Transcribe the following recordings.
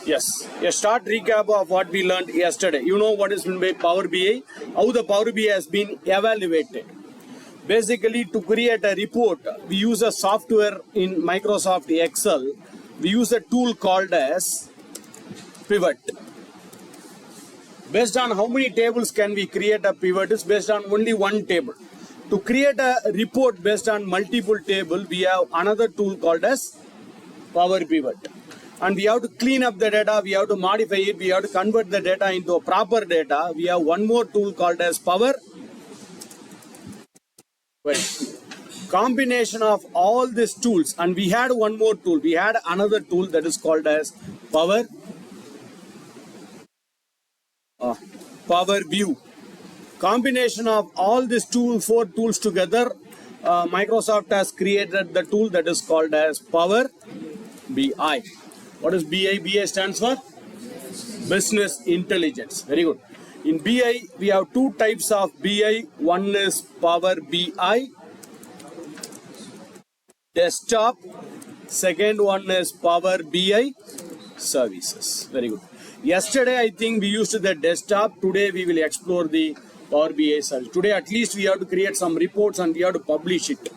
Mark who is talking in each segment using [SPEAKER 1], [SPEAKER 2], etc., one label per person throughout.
[SPEAKER 1] Yes, a short recap of what we learned yesterday. You know what is meant by Power BI, how the Power BI has been evaluated. Basically, to create a report, we use a software in Microsoft Excel. We use a tool called as Pivot. Based on how many tables can we create a pivot is based on only one table. To create a report based on multiple tables, we have another tool called as Power Pivot. And we have to clean up the data, we have to modify it, we have to convert the data into a proper data. We have one more tool called as Power. Combination of all these tools, and we had one more tool. We had another tool that is called as Power View. Combination of all these four tools together, Microsoft has created the tool that is called as Power BI. What is BI? BI stands for Business Intelligence. Very good. In BI, we have two types of BI. One is Power BI Desktop. Second one is Power BI Services. Very good. Yesterday, I think we used the desktop. Today, we will explore the Power BI Service. Today, at least, we have to create some reports and we have to publish it.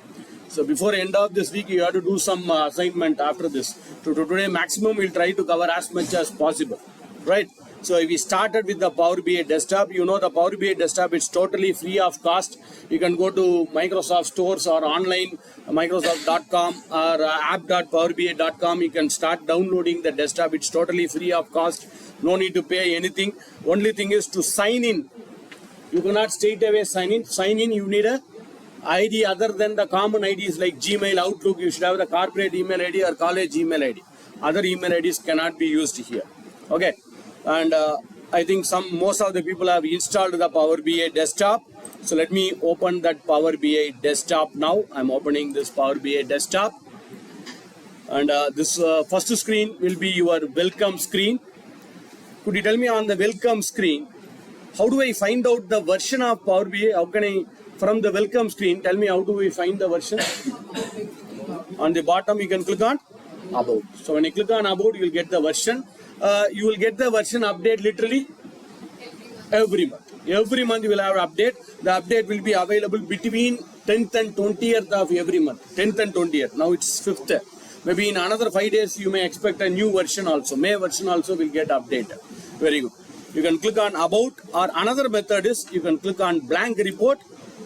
[SPEAKER 1] So before end of this week, you have to do some assignment after this. Today, maximum we'll try to cover as much as possible, right? So we started with the Power BI Desktop. You know the Power BI Desktop is totally free of cost. You can go to Microsoft stores or online Microsoft.com or app.powerbi.com. You can start downloading the desktop. It's totally free of cost. No need to pay anything. Only thing is to sign in. You cannot straight away sign in. Sign in, you need a ID other than the common IDs like Gmail, Outlook. You should have the corporate email ID or college email ID. Other email IDs cannot be used here. Okay. And I think most of the people have installed the Power BI Desktop. So let me open that Power BI Desktop now. I'm opening this Power BI Desktop. And this first screen will be your welcome screen. Could you tell me on the welcome screen, how do I find out the version of Power BI? How can I, from the welcome screen, tell me how do we find the version? On the bottom, you can click on About. So when you click on About, you will get the version. You will get the version update literally every month. Every month you will have an update. The update will be available between 10th and 20th of every month. 10th and 20th. Now it's 5th. Maybe in another 5 days you may expect a new version also. May version also will get updated. Very good. You can click on About, or another method is you can click on Blank Report.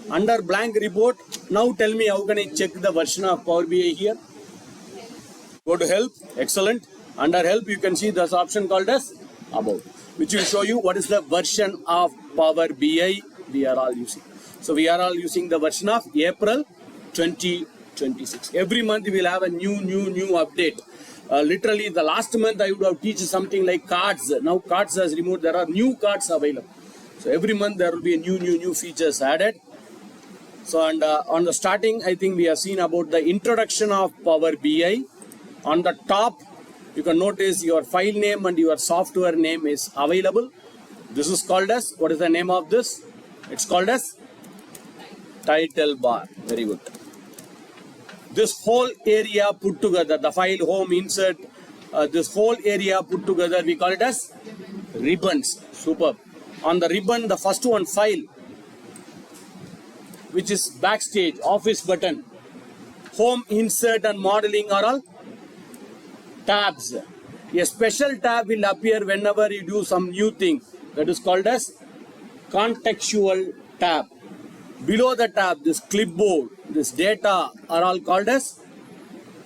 [SPEAKER 1] Under Blank Report, now tell me how can I check the version of Power BI here. Go to Help. Excellent. Under Help, you can see this option called as About, which will show you what is the version of Power BI we are all using. So we are all using the version of April 2026. Every month we will have a new update. Literally, the last month I would have teach something like cards. Now cards has removed. There are new cards available. So every month there will be a new features added. So and on the starting, I think we have seen about the introduction of Power BI. On the top, you can notice your file name and your software name is available. This is called as, what is the name of this? It's called as title bar. Very good. This whole area put together, the file, home, insert, this whole area put together, we call it as ribbons. Superb. On the ribbon, the first one, file, which is backstage, office button, home, insert and modeling are all tabs. A special tab will appear whenever you do some new thing. That is called as contextual tab. Below the tab, this clipboard, this data are all called as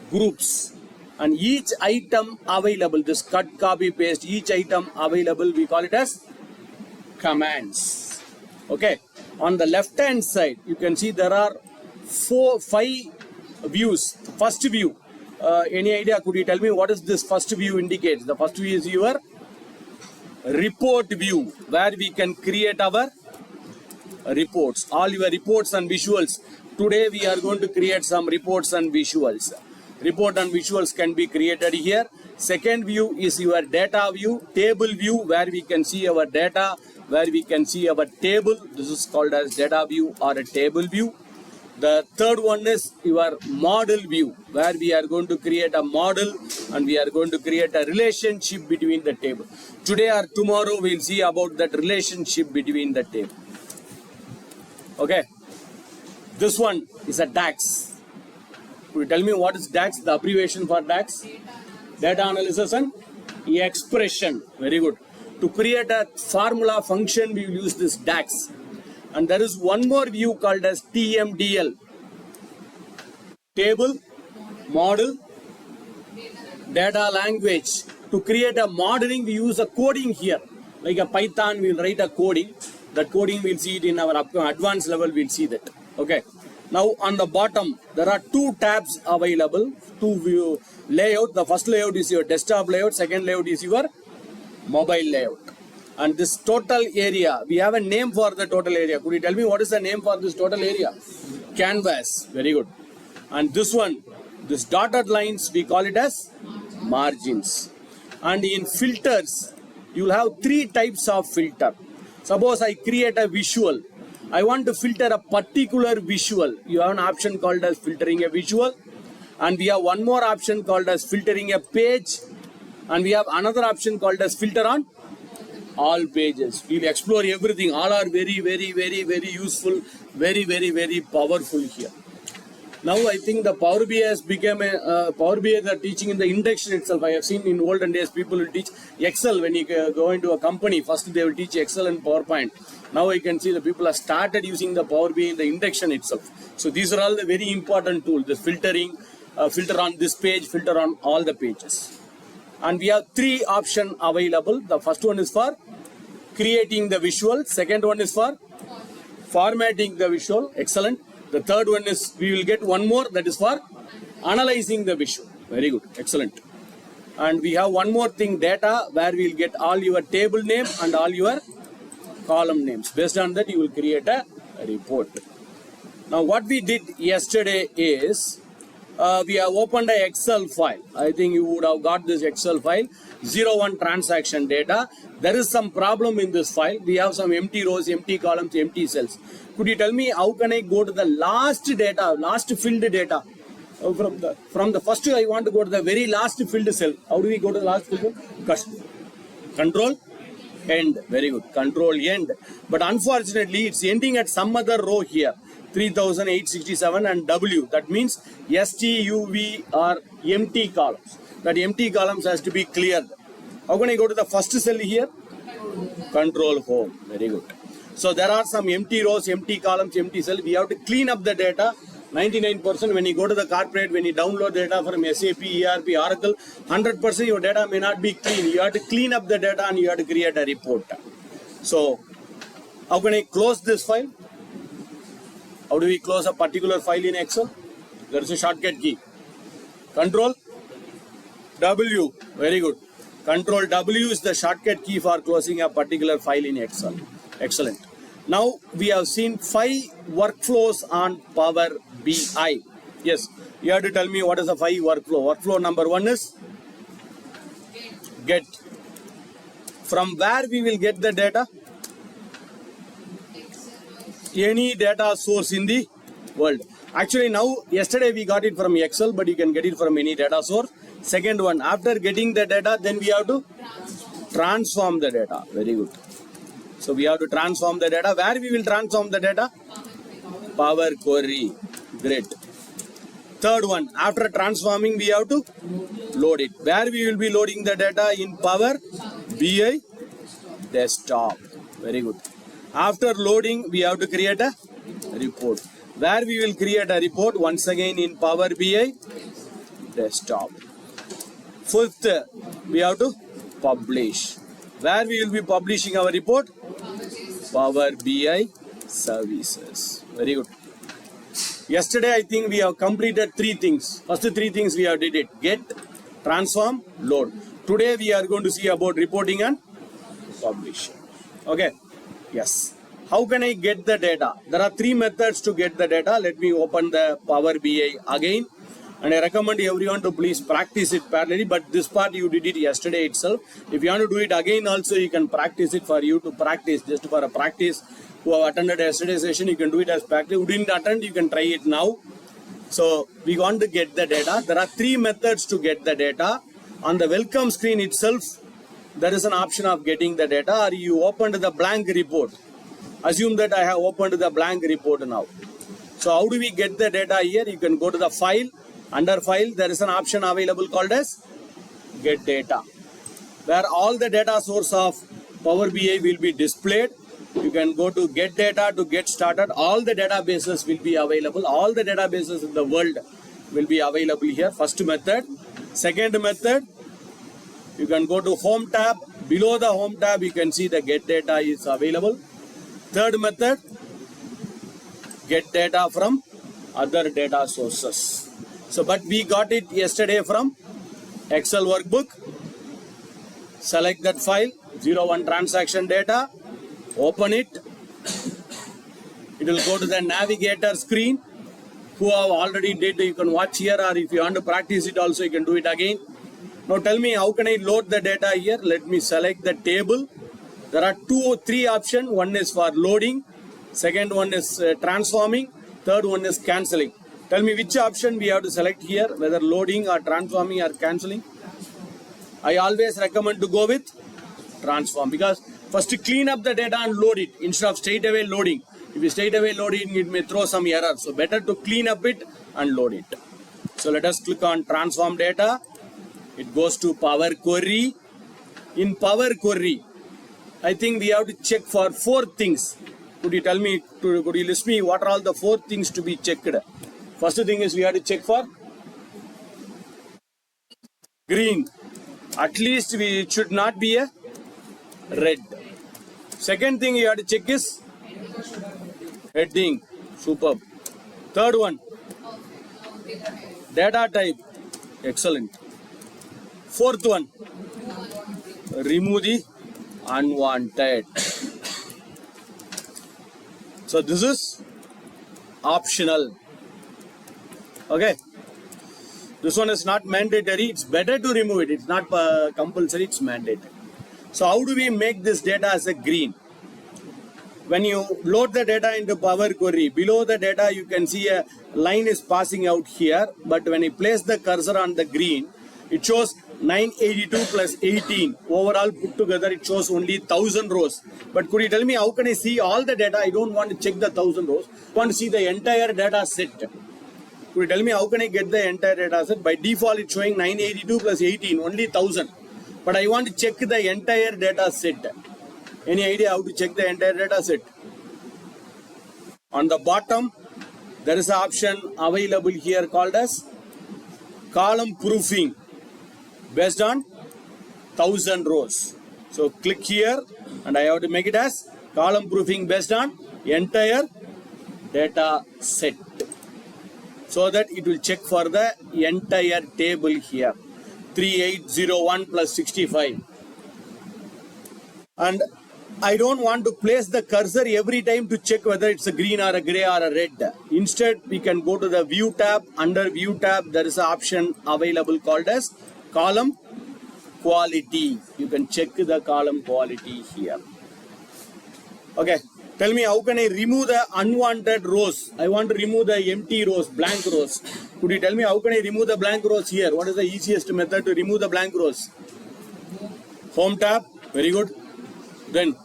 [SPEAKER 1] groups. And each item available, this cut, copy, paste, each item available, we call it as commands. Okay. On the left hand side, you can see there are 5 views. First view. Any idea? Could you tell me what is this first view indicates? The first view is your report view, where we can create our reports, all your reports and visuals. Today we are going to create some reports and visuals. Report and visuals can be created here. Second view is your data view, table view, where we can see our data, where we can see our table. This is called as data view or a table view. The third one is your model view, where we are going to create a model and we are going to create a relationship between the table. Today or tomorrow we'll see about that relationship between the table. Okay. This one is a DAX. Could you tell me what is DAX? The abbreviation for DAX? Data analysis and expression. Very good. To create a formula function, we will use this DAX. And there is one more view called as TMDL. Table, model, data language. To create a modeling, we use a coding here. Like a Python, we will write a coding. That coding we'll see it in our advanced level, we'll see that. Okay. Now on the bottom, there are two tabs available. Two view layout. The first layout is your desktop layout. Second layout is your mobile layout. And this total area, we have a name for the total area. Could you tell me what is the name for this total area? Canvas. Very good. And this one, this dotted lines, we call it as margins. And in filters, you will have three types of filter. Suppose I create a visual. I want to filter a particular visual. You have an option called as filtering a visual. And we have one more option called as filtering a page. And we have another option called as filter on all pages. We will explore everything. All are very, very, very, very useful, very, very, very powerful here. Now I think the Power BI has become a Power BI they are teaching in the induction itself. I have seen in olden days people will teach Excel when you go into a company. First they will teach Excel and PowerPoint. Now I can see the people have started using the Power BI in the induction itself. So these are all the very important tools. The filtering, filter on this page, filter on all the pages. And we have three options available. The first one is for creating the visual. Second one is for formatting the visual. Excellent. The third one is, we will get one more, that is for analyzing the visual. Very good. Excellent. And we have one more thing, data, where we will get all your table name and all your column names. Based on that, you will create a report. Now, what we did yesterday is, we have opened an Excel file. I think you would have got this Excel file. 01 transaction data. There is some problem in this file. We have some empty rows, empty columns, empty cells. Could you tell me how can I go to the last data, last filled data? From the first, I want to go to the very last filled cell. How do we go to the last filled? Control end. Very good. Control end. But unfortunately, it's ending at some other row here. 3867 and W. That means STUV are empty columns. That empty columns has to be cleared. How can I go to the first cell here? Control home. Very good. So there are some empty rows, empty columns, empty cells. We have to clean up the data. 99% when you go to the corporate, when you download data from SAP, ERP, Oracle, 100% your data may not be clean. You have to clean up the data and you have to create a report. So how can I close this file? How do we close a particular file in Excel? There is a shortcut key. Control W. Very good. Control W is the shortcut key for closing a particular file in Excel. Excellent. Now we have seen 5 workflows on Power BI. Yes, you have to tell me what is the 5 workflow. Workflow number 1 is get. From where we will get the data? Any data source in the world. Actually now, yesterday we got it from Excel, but you can get it from any data source. Second one, after getting the data, then we have to transform the data. Very good. So we have to transform the data. Where we will transform the data? Power Query. Great. Third one, after transforming, we have to load it. Where we will be loading the data? In Power BI Desktop. Very good. After loading, we have to create a report. Where we will create a report? Once again in Power BI Desktop. Fifth, we have to publish. Where we will be publishing our report? Power BI Services. Very good. Yesterday, I think we have completed 3 things. First 3 things we have did it. Get, transform, load. Today, we are going to see about reporting and publishing. Okay. Yes. How can I get the data? There are 3 methods to get the data. Let me open the Power BI again. And I recommend everyone to please practice it parallelly, but this part you did it yesterday itself. If you want to do it again also, you can practice it for you to practice, just for a practice. Who have attended yesterday's session, you can do it as practice. Who didn't attend, you can try it now. So we want to get the data. There are 3 methods to get the data. On the welcome screen itself, there is an option of getting the data, or you opened the blank report. Assume that I have opened the blank report now. So how do we get the data here? You can go to the file. Under file, there is an option available called as get data, where all the data source of Power BI will be displayed. You can go to get data to get started. All the databases will be available. All the databases in the world will be available here. First method. Second method, you can go to home tab. Below the home tab, you can see the get data is available. Third method, get data from other data sources. So, but we got it yesterday from Excel workbook. Select that file, 01 transaction data, open it. It will go to the navigator screen. Who have already did, you can watch here, or if you want to practice it also, you can do it again. Now tell me, how can I load the data here? Let me select the table. There are 2 or 3 options. One is for loading. Second one is transforming. Third one is cancelling. Tell me which option we have to select here, whether loading or transforming or cancelling. I always recommend to go with transform, because first to clean up the data and load it instead of straight away loading. If you straight away loading, it may throw some error. So better to clean up it and load it. So let us click on transform data. It goes to Power Query. In Power Query, I think we have to check for 4 things. Could you tell me, could you list me what are all the 4 things to be checked? First thing is we have to check for green. At least it should not be a red. Second thing you have to check is heading. Superb. Third one, data type. Excellent. Fourth one, remove the unwanted. So this is optional. Okay. This one is not mandatory. It's better to remove it. It's not compulsory. It's mandatory. So how do we make this data as a green? When you load the data into Power Query, below the data you can see a line is passing out here. But when you place the cursor on the green, it shows 982 plus 18. Overall put together it shows only 1000 rows. But could you tell me how can I see all the data? I don't want to check the 1000 rows. I want to see the entire data set. Could you tell me how can I get the entire data set? By default it's showing 982 plus 18, only 1000. But I want to check the entire data set. Any idea how to check the entire data set? On the bottom, there is an option available here called as column proofing based on 1000 rows. So click here and I have to make it as column proofing based on entire data set, so that it will check for the entire table here. 3801 plus 65. And I don't want to place the cursor every time to check whether it's a green or a gray or a red. Instead, we can go to the view tab. Under view tab, there is an option available called as column quality. You can check the column quality here. Okay. Tell me how can I remove the unwanted rows? I want to remove the empty rows, blank rows. Could you tell me how can I remove the blank rows here? What is the easiest method to remove the blank rows? Home tab. Very good. Then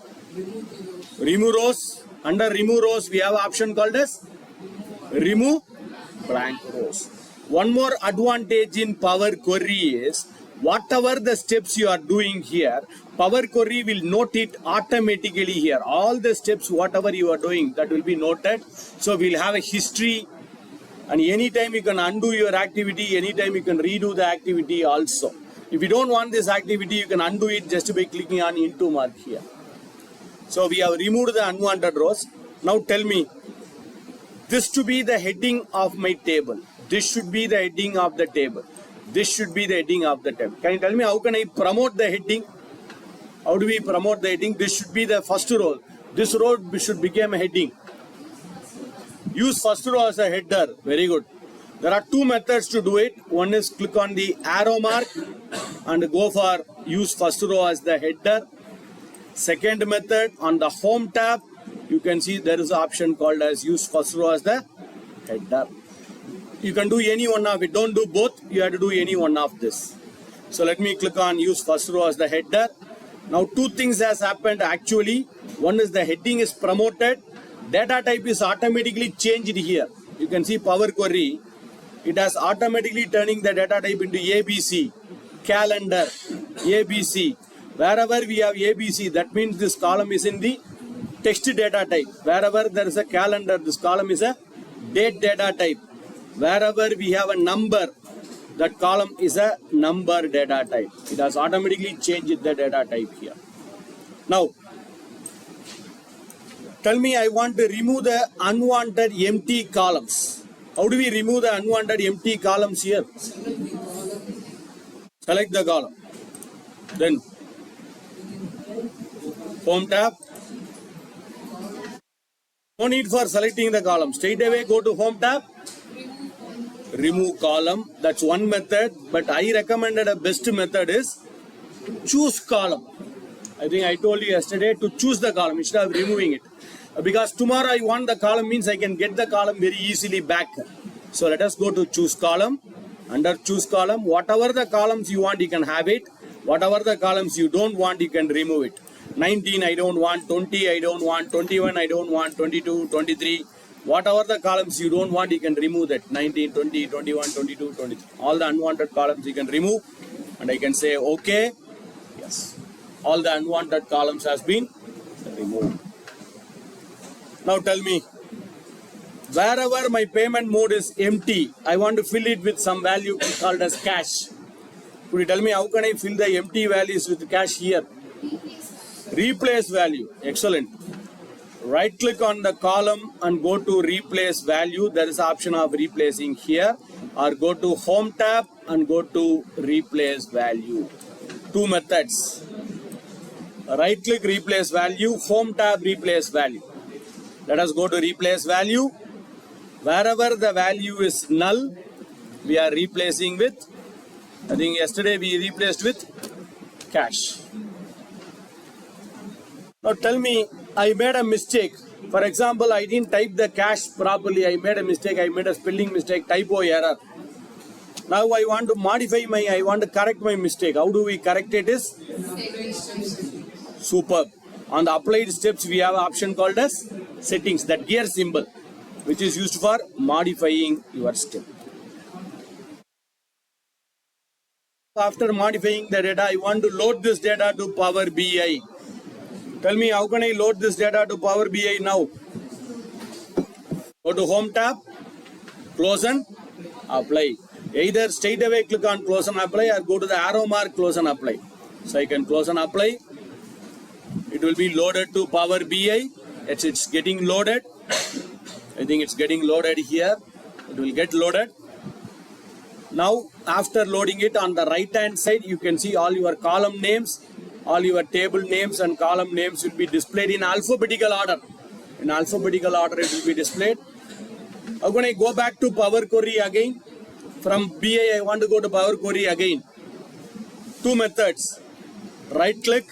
[SPEAKER 1] remove rows. Under remove rows, we have an option called as remove blank rows. One more advantage in Power Query is whatever the steps you are doing here, Power Query will note it automatically here. All the steps, whatever you are doing, that will be noted. So we'll have a history, and anytime you can undo your activity, anytime you can redo the activity also. If you don't want this activity, you can undo it just by clicking on into mark here. So we have removed the unwanted rows. Now tell me, this to be the heading of my table. This should be the heading of the table. This should be the heading of the table. Can you tell me how can I promote the heading? How do we promote the heading? This should be the first row. This row should become a heading. Use first row as a header. Very good. There are two methods to do it. One is click on the arrow mark and go for use first row as the header. Second method, on the home tab, you can see there is an option called as use first row as the header. You can do any one of it. Don't do both. You have to do any one of this. So let me click on use first row as the header. Now two things has happened actually. One is the heading is promoted. Data type is automatically changed here. You can see Power Query. It has automatically turning the data type into ABC, calendar, ABC. Wherever we have ABC, that means this column is in the text data type. Wherever there is a calendar, this column is a date data type. Wherever we have a number, that column is a number data type. It has automatically changed the data type here. Now, tell me, I want to remove the unwanted empty columns. How do we remove the unwanted empty columns here? Select the column. Then home tab. No need for selecting the column. Straight away go to home tab. Remove column. That's one method, but I recommended a best method is choose column. I think I told you yesterday to choose the column instead of removing it. Because tomorrow I want the column means I can get the column very easily back. So let us go to choose column. Under choose column, whatever the columns you want, you can have it. Whatever the columns you don't want, you can remove it. 19 I don't want, 20 I don't want, 21 I don't want, 22, 23. Whatever the columns you don't want, you can remove that. 19, 20, 21, 22, 23. All the unwanted columns you can remove. And I can say OK. Yes. All the unwanted columns has been removed. Now tell me, wherever my payment mode is empty, I want to fill it with some value called as cash. Could you tell me how can I fill the empty values with cash here? Replace value. Excellent. Right click on the column and go to replace value. There is an option of replacing here, or go to home tab and go to replace value. Two methods. Right click replace value, home tab replace value. Let us go to replace value. Wherever the value is null, we are replacing with, I think yesterday we replaced with cash. Now tell me, I made a mistake. For example, I didn't type the cash properly. I made a mistake. I made a spelling mistake, typo error. Now I want to modify I want to correct my mistake. How do we correct it is? Superb. On the applied steps, we have an option called as settings, that gear symbol, which is used for modifying your step. After modifying the data, I want to load this data to Power BI. Tell me, how can I load this data to Power BI now? Go to home tab, close and apply. Either straight away click on close and apply, or go to the arrow mark, close and apply. So I can close and apply. It will be loaded to Power BI. It's getting loaded. I think it's getting loaded here. It will get loaded. Now, after loading it, on the right hand side, you can see all your column names, all your table names and column names will be displayed in alphabetical order. In alphabetical order, it will be displayed. How can I go back to Power Query again? From BI, I want to go to Power Query again. Two methods. Right click,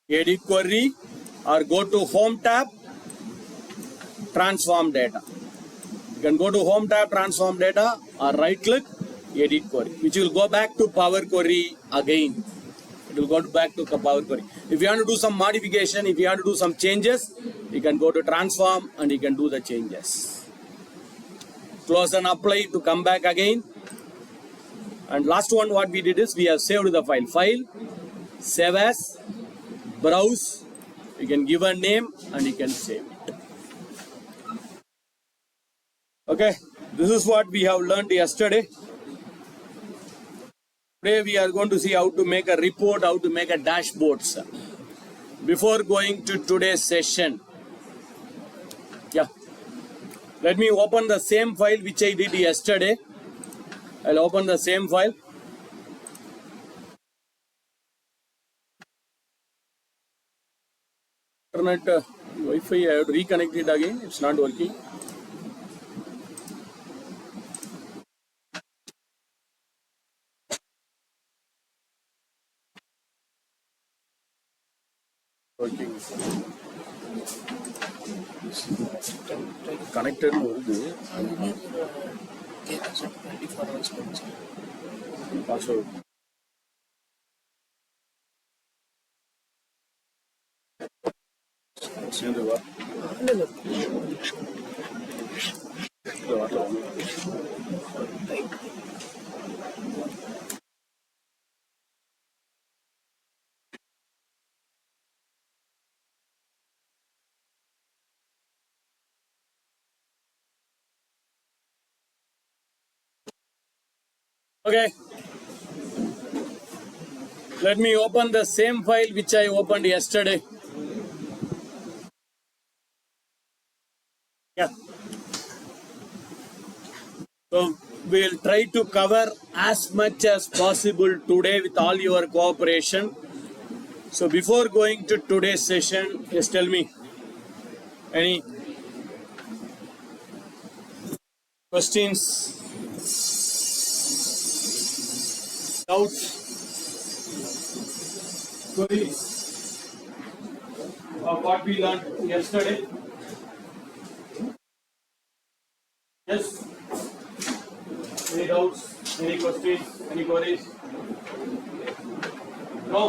[SPEAKER 1] edit query, or go to home tab, transform data. You can go to home tab, transform data, or right click, edit query, which will go back to Power Query again. It will go back to Power Query. If you want to do some modification, if you want to do some changes, you can go to transform and you can do the changes. Close and apply to come back again. And last one, what we did is we have saved the file. File, save as, browse. You can give a name and you can save it. Okay, this is what we have learned yesterday. Today we are going to see how to make a report, how to make a dashboard. Before going to today's session, let me open the same file which I did yesterday. I'll open the same file. Internet Wi-Fi, I have to reconnect it again. It's not working. working. Connected வருது. Password. சேர்ந்துவா. Okay. Let me open the same file which I opened yesterday. Yeah. So we'll try to cover as much as possible today with all your cooperation. So before going to today's session, just tell me any questions, doubts, queries of what we learned yesterday. Yes. Any doubts? Any questions? Any queries? No?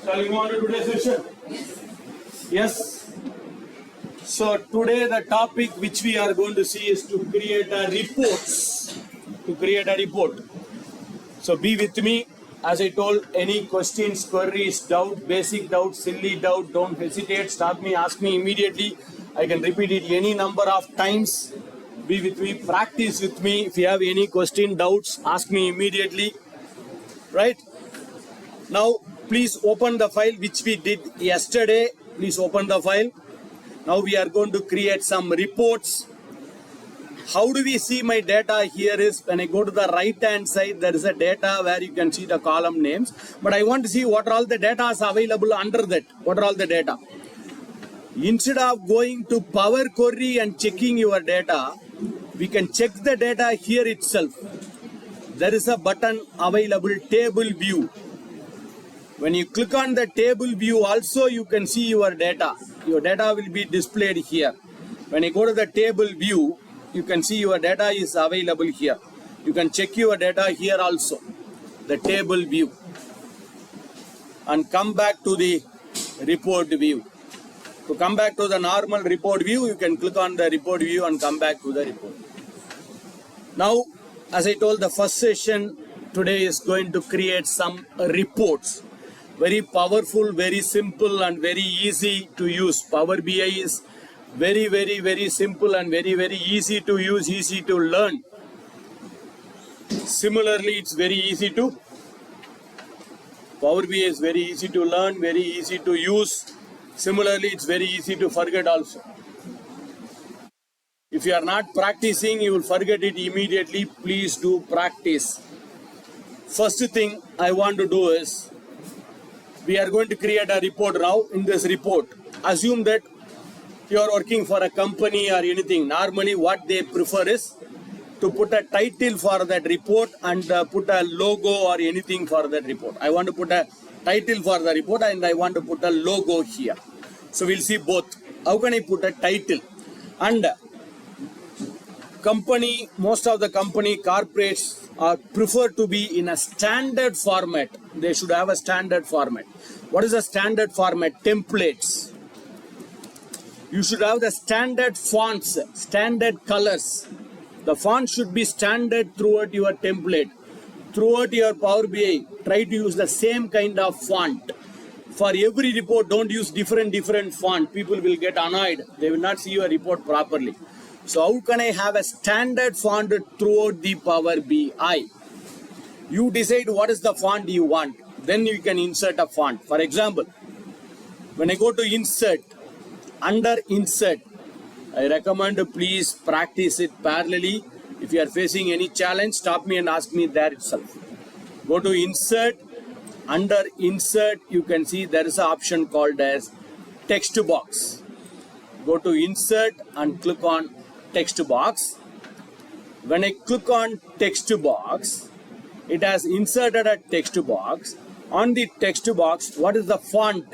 [SPEAKER 1] Shall we go on to today's session? Yes. So today the topic which we are going to see is to create a reports. To create a report. So be with me. As I told, any questions, queries, doubt, basic doubt, silly doubt, don't hesitate. Stop me, ask me immediately. I can repeat it any number of times. Be with me, practice with me. If you have any question, doubts, ask me immediately. Right? Now, please open the file which we did yesterday. Please open the file. Now we are going to create some reports. How do we see my data here is when I go to the right hand side, there is a data where you can see the column names. But I want to see what are all the data is available under that. What are all the data? Instead of going to Power Query and checking your data, we can check the data here itself. There is a button available, Table View. When you click on the table view also, you can see your data. Your data will be displayed here. When you go to the table view, you can see your data is available here. You can check your data here also, the table view. And come back to the report view. To come back to the normal report view, you can click on the report view and come back to the report. Now, as I told, the first session today is going to create some reports. Very powerful, very simple and very easy to use. Power BI is very simple and very easy to use, easy to learn. Similarly, it's very easy to, Power BI is very easy to learn, very easy to use. Similarly, it's very easy to forget also. If you are not practicing, you will forget it immediately. Please do practice. First thing I want to do is, we are going to create a report now. In this report, assume that you are working for a company or anything. Normally what they prefer is to put a title for that report and put a logo or anything for that report. I want to put a title for the report and I want to put a logo here. So we'll see both. How can I put a title? And company, most of the company corporates prefer to be in a standard format. They should have a standard format. What is a standard format? Templates. You should have the standard fonts, standard colors. The font should be standard throughout your template. Throughout your Power BI, try to use the same kind of font. For every report, don't use different font. People will get annoyed. They will not see your report properly. So how can I have a standard font throughout the Power BI? You decide what is the font you want. Then you can insert a font. For example, when I go to insert, under insert, I recommend please practice it parallelly. If you are facing any challenge, stop me and ask me there itself. Go to insert. Under insert, you can see there is an option called as text box. Go to insert and click on text box. When I click on text box, it has inserted a text box. On the text box, what is the font?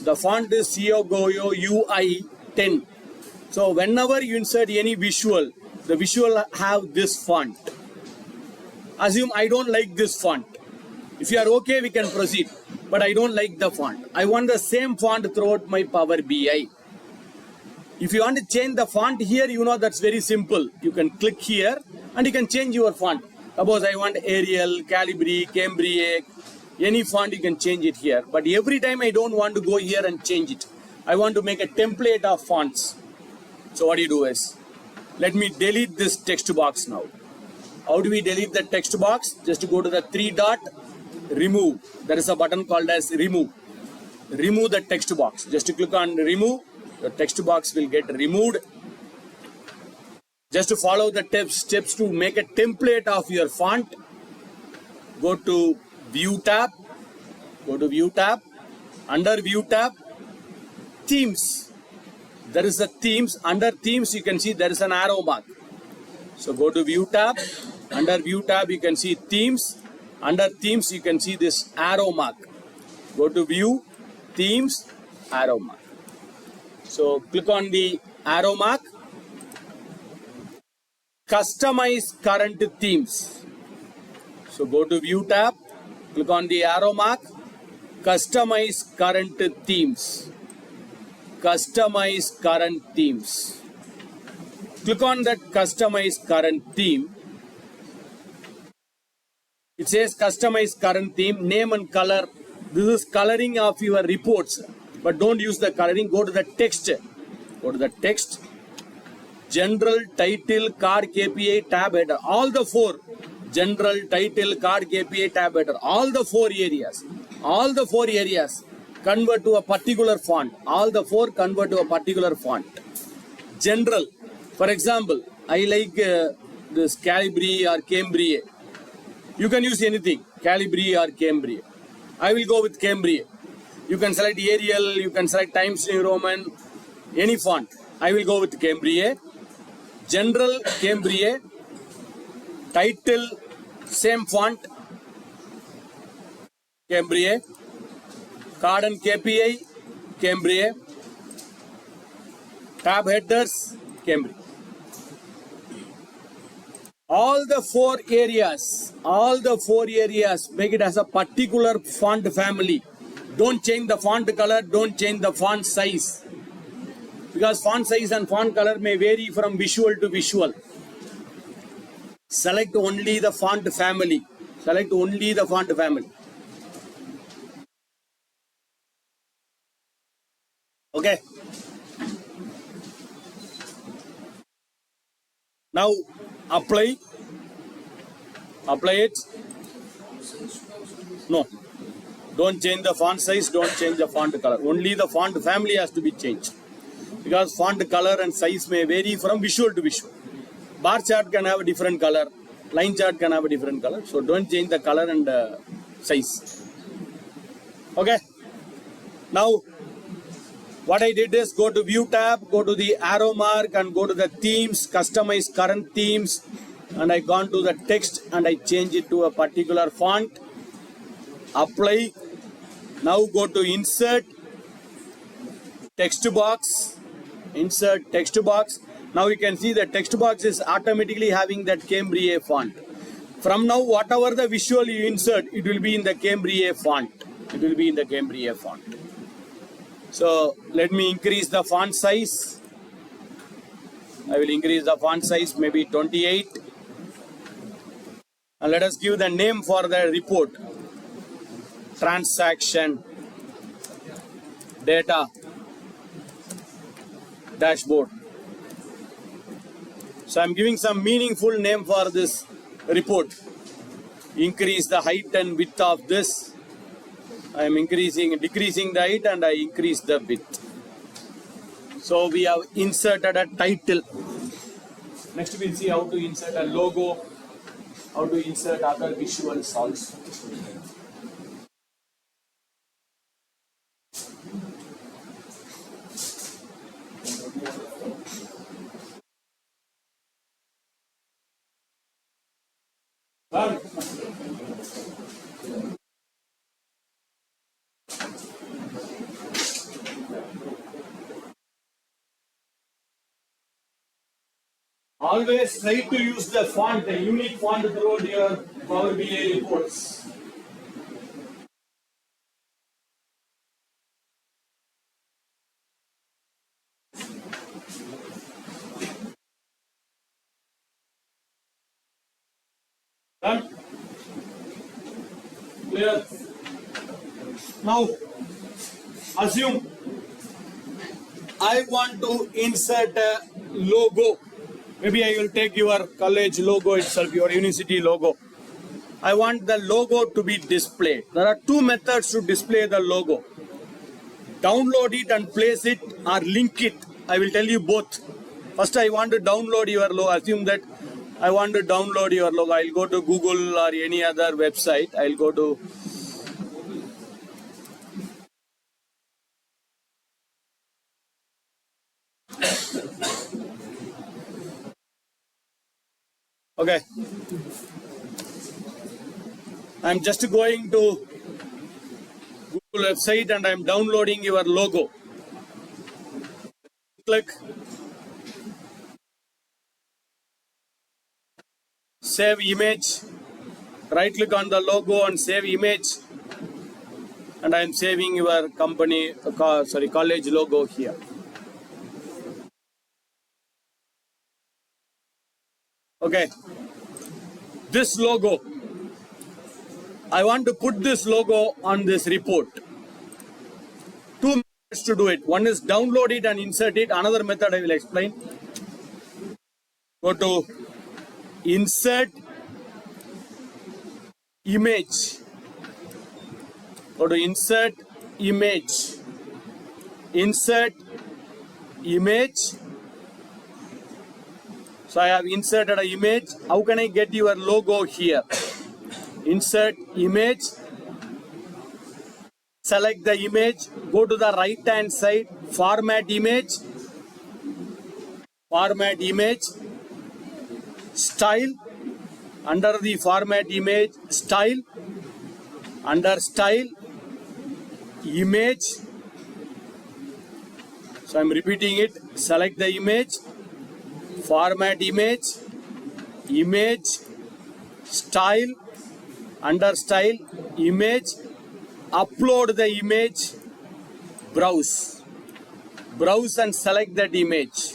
[SPEAKER 1] The font is Siogoyo UI 10. So whenever you insert any visual, the visual have this font. Assume I don't like this font. If you are okay, we can proceed. But I don't like the font. I want the same font throughout my Power BI. If you want to change the font here, you know that's very simple. You can click here and you can change your font. Suppose I want Arial, Calibri, Cambria, any font you can change it here. But every time I don't want to go here and change it. I want to make a template of fonts. So what you do is, let me delete this text box now. How do we delete the text box? Just go to the 3 dot, remove. There is a button called as remove. Remove the text box. Just click on remove. The text box will get removed. Just to follow the steps to make a template of your font. Go to View tab. Go to View tab. Under View tab, Themes. There is a Themes. Under Themes, you can see there is an arrow mark. So go to View tab. Under View tab, you can see Themes. Under Themes, you can see this arrow mark. Go to View, Themes, arrow mark. So click on the arrow mark. Customize current themes. So go to View tab. Click on the arrow mark. Customize current themes. Customize current themes. Click on that customize current theme. It says customize current theme, name and color. This is coloring of your reports. But don't use the coloring. Go to the text. Go to the text. General, title, card, KPI, tab header. All the 4. General, title, card, KPI, tab header. All the 4 areas. All the 4 areas convert to a particular font. All the 4 convert to a particular font. General. For example, I like this Calibri or Cambria. You can use anything, Calibri or Cambria. I will go with Cambria. You can select Arial, you can select Times New Roman, any font. I will go with Cambria. General, Cambria. Title, same font, Cambria. Card and KPI, Cambria. Tab headers, Cambria. All the 4 areas, make it as a particular font family. Don't change the font color, don't change the font size. Because font size and font color may vary from visual to visual. Select only the font family. Select only the font family. Okay. Now apply it. No, don't change the font size, don't change the font color. Only the font family has to be changed, because font color and size may vary from visual to visual. Bar chart can have a different color, line chart can have a different color, so don't change the color and size. Okay. Now what I did is go to View tab, go to the arrow mark and go to the themes, customize current themes, and I gone to the text and I change it to a particular font. Apply. Now go to insert text box. Insert text box. Now you can see the text box is automatically having that Cambria font. From now, whatever the visual you insert, it will be in the Cambria font. It will be in the Cambria font. So let me increase the font size. I will increase the font size, maybe 28. And let us give the name for the report. Transaction data dashboard. So I'm giving some meaningful name for this report. Increase the height and width of this. I am decreasing the height and I increase the width. So we have inserted a title. Next we'll see how to insert a logo, how to insert other visuals also. Always try to use the font, the unique font throughout your Power BI reports. Done? Clear? Now, assume I want to insert a logo. Maybe I will take your college logo itself, your university logo. I want the logo to be displayed. There are two methods to display the logo. Download it and place it or link it. I will tell you both. First, I want to download your logo. Assume that I want to download your logo. I'll go to Google or any other website. I'll go to okay. I'm just going to Google website and I'm downloading your logo. Click save image. Right click on the logo and save image. And I'm saving your company, college logo here. Okay. This logo. I want to put this logo on this report. Two methods to do it. One is download it and insert it. Another method I will explain. Go to insert image. Go to insert image. Insert image. So I have inserted an image. How can I get your logo here? Insert image. Select the image. Go to the right hand side. Format image. Format image. Style. Under the format image, style. Under style, image. So I'm repeating it. Select the image. Format image. Image. Style. Under style, image. Upload the image. Browse. Browse and select that image.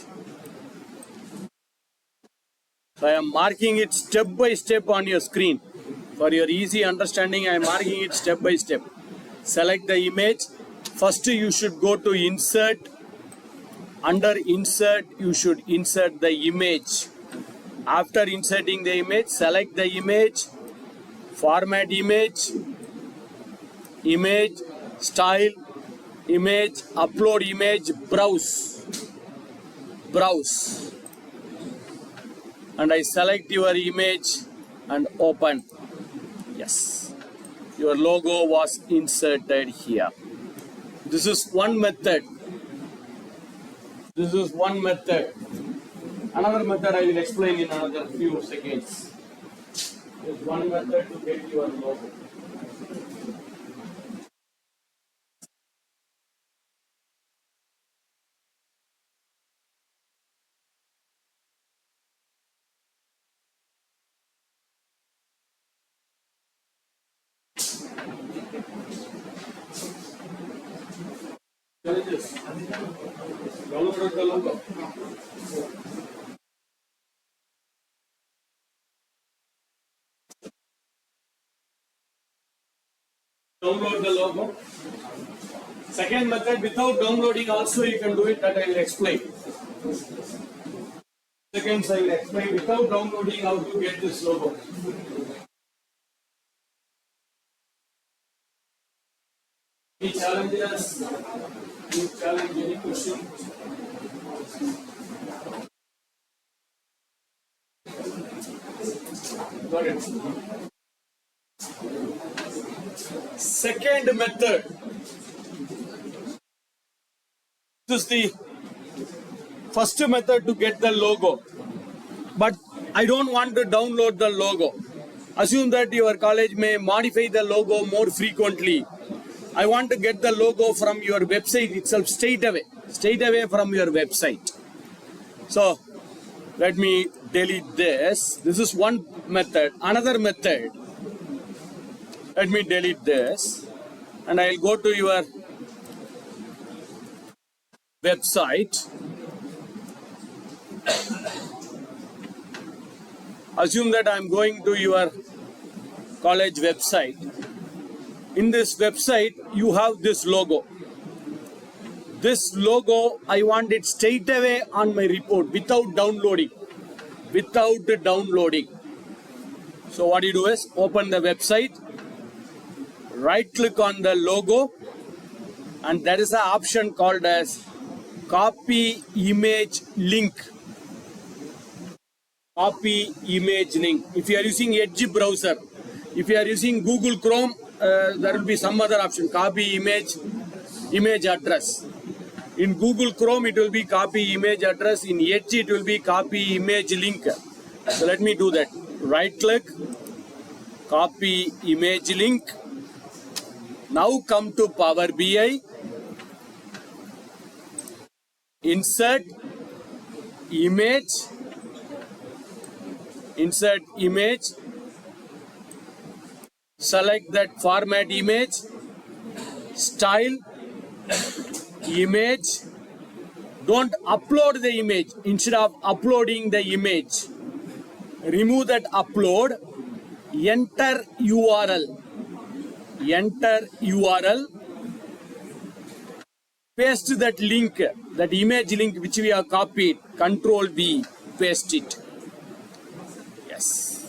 [SPEAKER 1] So I am marking it step by step on your screen. For your easy understanding, I am marking it step by step. Select the image. First, you should go to insert. Under insert, you should insert the image. After inserting the image, select the image. Format image. Image. Style. Image. Upload image. Browse. Browse. And I select your image and open. Yes, your logo was inserted here. This is one method. This is one method. Another method I will explain in another few seconds. There's one method to get your logo. Challenges. Download the logo. Download the logo. Second method, without downloading also you can do it, that I will explain. Second, I will explain without downloading how to get this logo. Any challenges? Any challenge, any question? Got it. Second method. This is the first method to get the logo. But I don't want to download the logo. Assume that your college may modify the logo more frequently. I want to get the logo from your website itself straight away from your website. So let me delete this. This is one method. Another method, let me delete this, and I'll go to your website. Assume that I'm going to your college website. In this website, you have this logo. This logo, I want it straight away on my report without downloading. Without downloading. So what you do is open the website, right click on the logo, and there is an option called as copy image link. Copy image link. If you are using Edge browser, if you are using Google Chrome, there will be some other option, copy image address. In Google Chrome, it will be copy image address. In Edge, it will be copy image link. So let me do that. Right click, copy image link. Now come to Power BI. Insert image. Insert image. Select that format image. Style. Image. Don't upload the image. Instead of uploading the image, remove that upload. Enter URL. Enter URL. Paste that link, that image link which we have copied. Control V. Paste it. Yes.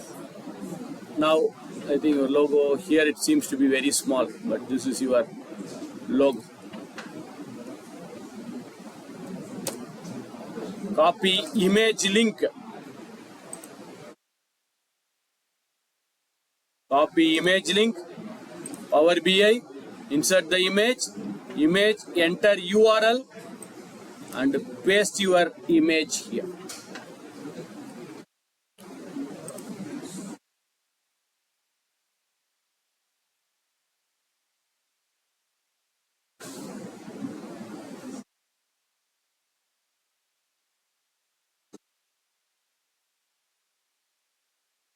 [SPEAKER 1] Now, I think your logo here, it seems to be very small, but this is your logo. Copy image link. Copy image link. Power BI. Insert the image. Image. Enter URL. And paste your image here.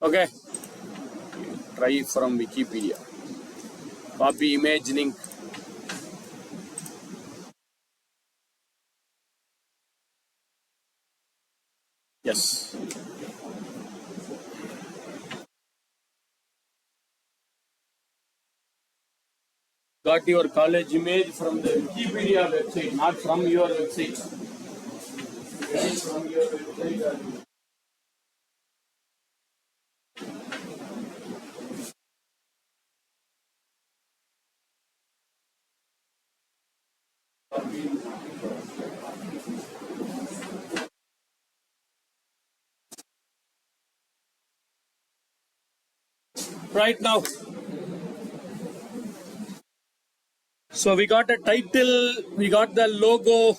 [SPEAKER 1] Okay. Try from Wikipedia. Copy image link. Yes. Got your college image from the Wikipedia website, not from your website. Get it from your website. Right now. So we got a title, we got the logo.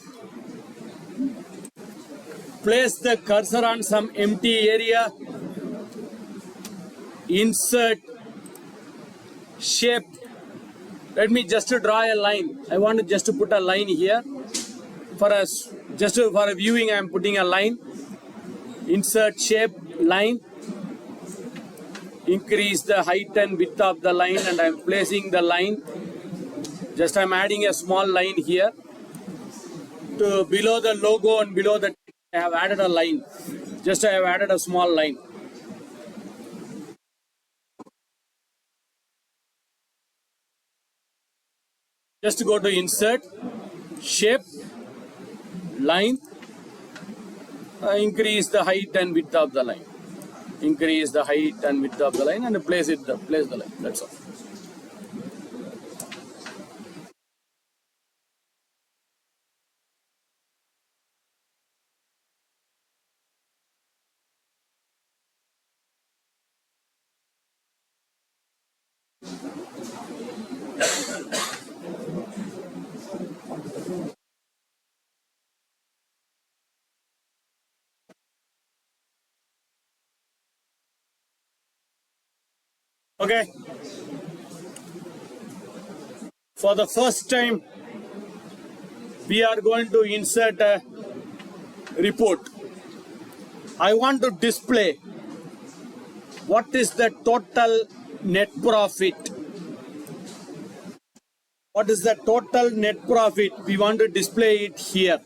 [SPEAKER 1] Place the cursor on some empty area. Insert shape. Let me just draw a line. I want to just put a line here. For us, just for a viewing, I am putting a line. Insert shape, line. Increase the height and width of the line, and I am placing the line. Just I am adding a small line here. To below the logo and below the, I have added a line. Just I have added a small line. Just go to insert, shape, line, increase the height and width of the line. Increase the height and width of the line and place the line. That's all. Okay. For the first time, we are going to insert a report. I want to display what is the total net profit. What is the total net profit? We want to display it here.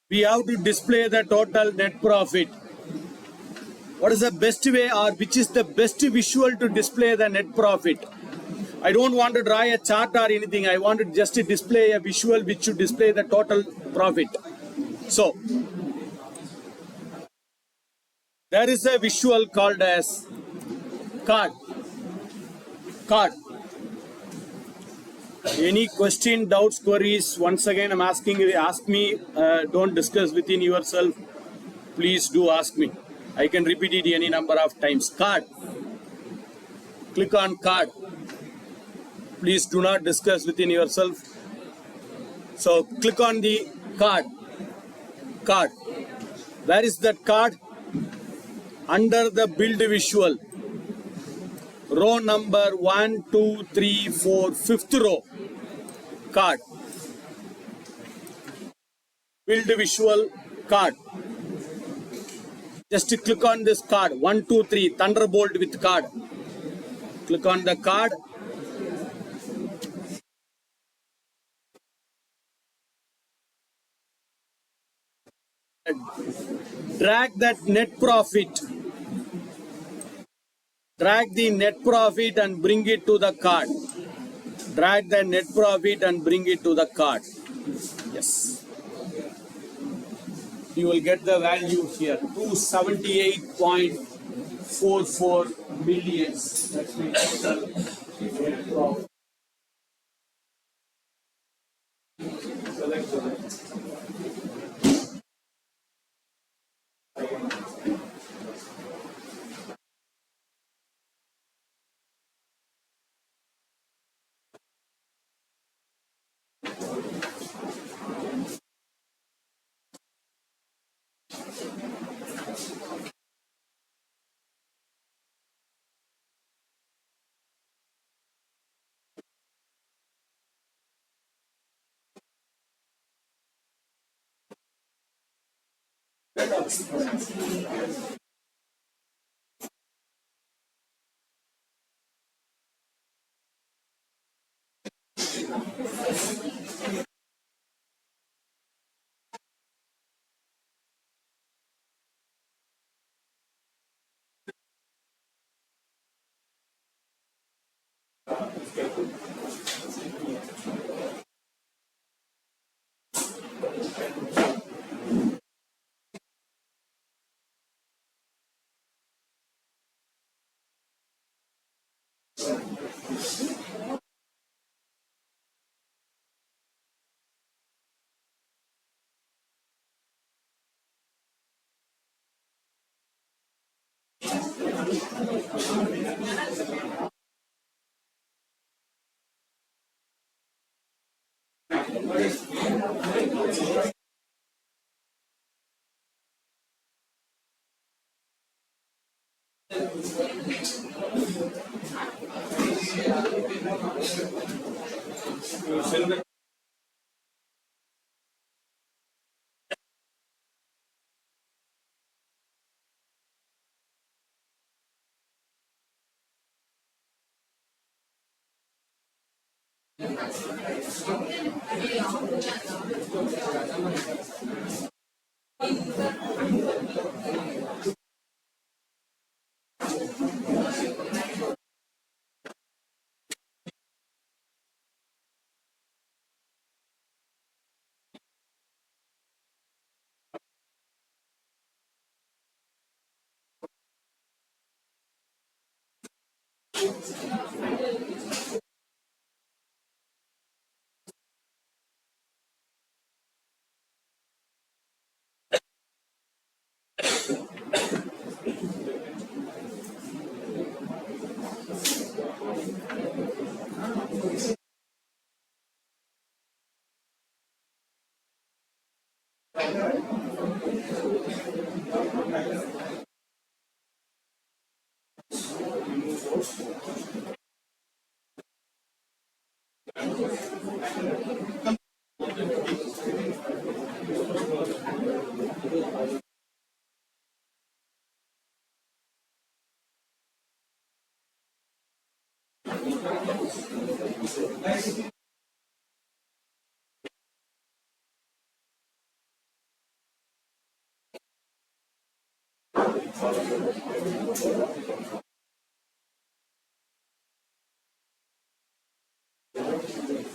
[SPEAKER 1] We have to display the total net profit. What is the best way, or which is the best visual to display the net profit? I don't want to draw a chart or anything. I want to just display a visual which should display the total profit. So, there is a visual called as card. Card. Any question, doubts, queries? Once again, I'm asking. Ask me. Don't discuss within yourself. Please do ask me. I can repeat it any number of times. Card. Click on card. Please do not discuss within yourself. So click on the card. Card. Where is that card? Under the build visual. Row number 1, 2, 3, 4, fifth row. Card. Build visual card. Just click on this card. 1, 2, 3. Thunderbolt with card. Click on the card. Drag that net profit. Drag the net profit and bring it to the card. Drag the net profit and bring it to the card. Yes. You will get the value here. 278.44 millions. That's my total net profit. Select the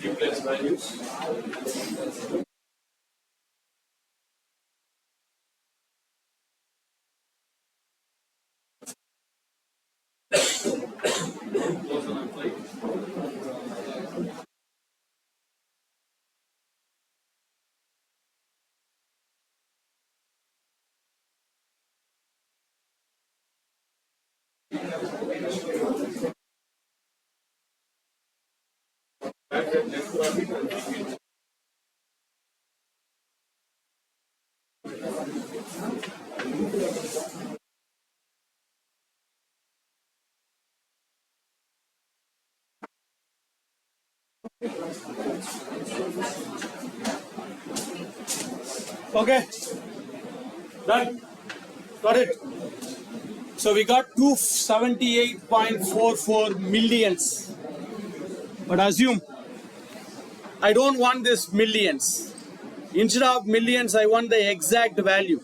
[SPEAKER 1] Replace values. Okay, done. Got it. So we got 278.44 millions. But assume I don't want this millions. Instead of millions, I want the exact value.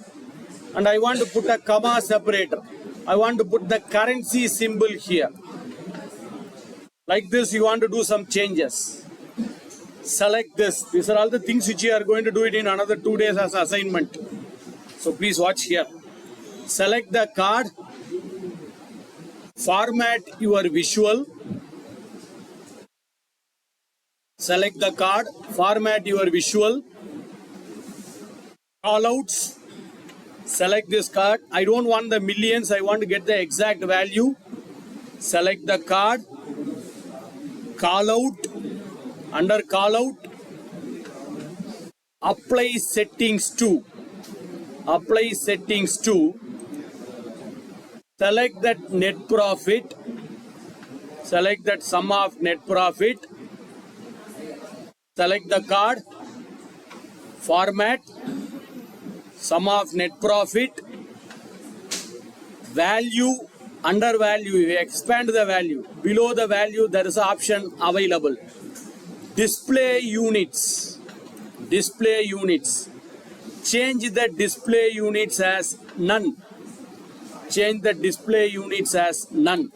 [SPEAKER 1] And I want to put a comma separator. I want to put the currency symbol here. Like this, you want to do some changes. Select this. These are all the things which you are going to do it in another 2 days as assignment. So please watch here. Select the card. Format your visual. Select the card. Format your visual. Callouts. Select this card. I don't want the millions. I want to get the exact value. Select the card. Call out. Under call out, apply settings to. Apply settings to. Select that net profit. Select that sum of net profit. Select the card. Format. Sum of net profit. Value. Under value, you expand the value. Below the value, there is an option available. Display units. Display units. Change the display units as none. Change the display units as none.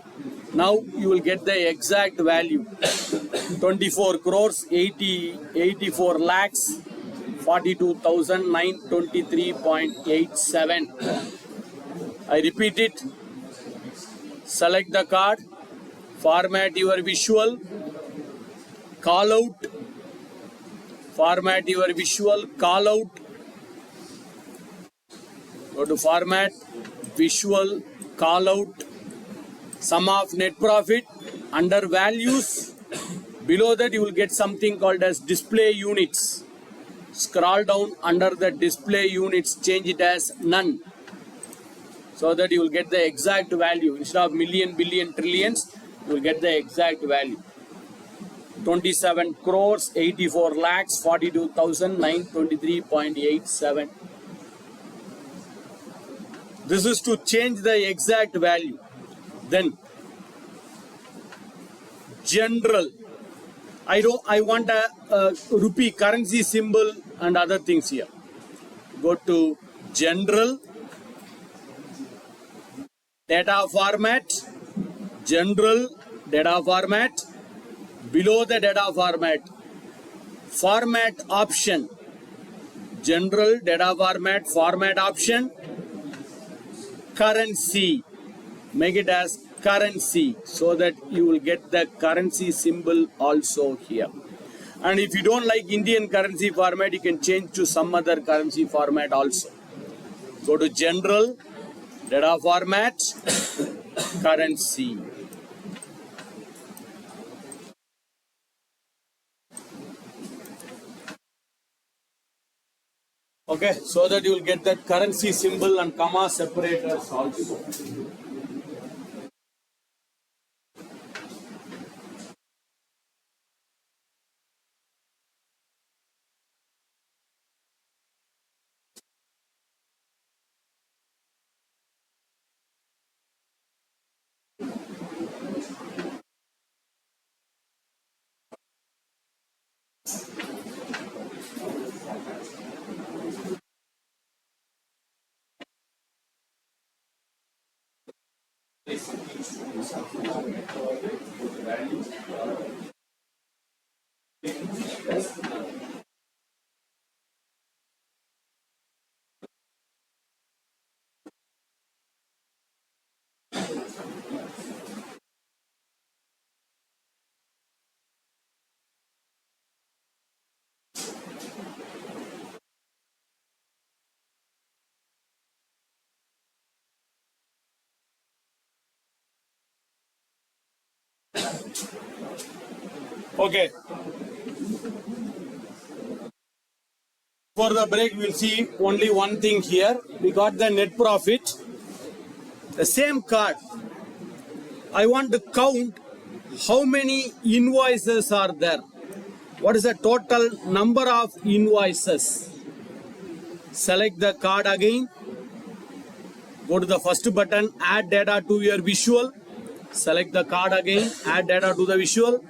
[SPEAKER 1] Now you will get the exact value. 24 crores, 84 lakhs, 42,923.87. I repeat it. Select the card. Format your visual. Call out. Format your visual. Call out. Go to format. Visual. Call out. Sum of net profit. Under values. Below that you will get something called as display units. Scroll down under the display units. Change it as none. So that you will get the exact value. Instead of million, billion, trillions, you will get the exact value. 27 crores, 84 lakhs, 42,923.87. This is to change the exact value. Then, general. I want a rupee currency symbol and other things here. Go to general. Data format, general data format, below the data format option, general data format option, currency, make it as currency so that you will get the currency symbol also here. And if you don't like Indian currency format, you can change to some other currency format also. Go to general, data format, currency. Okay, so that you will get that currency symbol and comma separators also. Okay. For the break, we'll see only one thing here. We got the net profit. The same card. I want to count how many invoices are there. What is the total number of invoices? Select the card again. Go to the first button, add data to your visual. Select the card again, add data to the visual.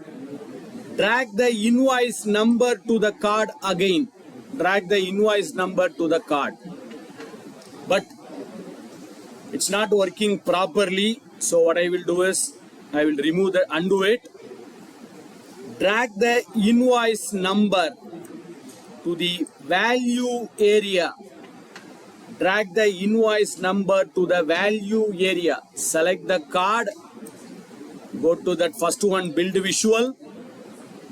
[SPEAKER 1] Drag the invoice number to the card again. Drag the invoice number to the card. But it's not working properly. So what I will do is, I will remove the, undo it. Drag the invoice number to the value area. Drag the invoice number to the value area. Select the card. Go to that first one, build visual.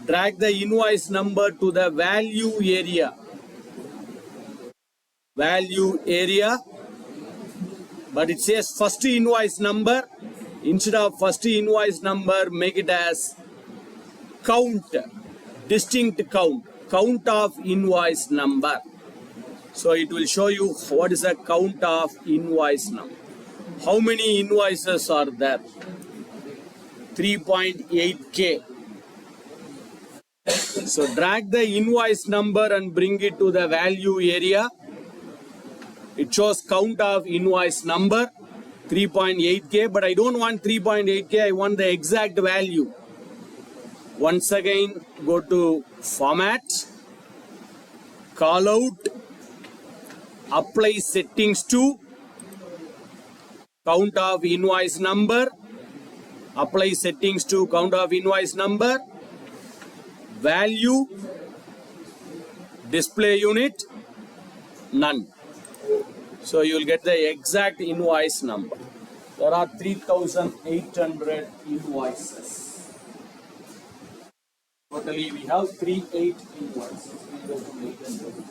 [SPEAKER 1] Drag the invoice number to the value area. Value area. But it says first invoice number. Instead of first invoice number, make it as count. Distinct count. Count of invoice number. So it will show you what is the count of invoice number. How many invoices are there? 3.8K. So drag the invoice number and bring it to the value area. It shows count of invoice number 3.8K, but I don't want 3.8K, I want the exact value. Once again, go to Format, Call Out, Apply Settings to, Count of Invoice Number, Apply Settings to Count of Invoice Number, Value, Display Unit, None. So you will get the exact invoice number. There are 3,800 invoices. Totally we have 38 invoices. 3,800.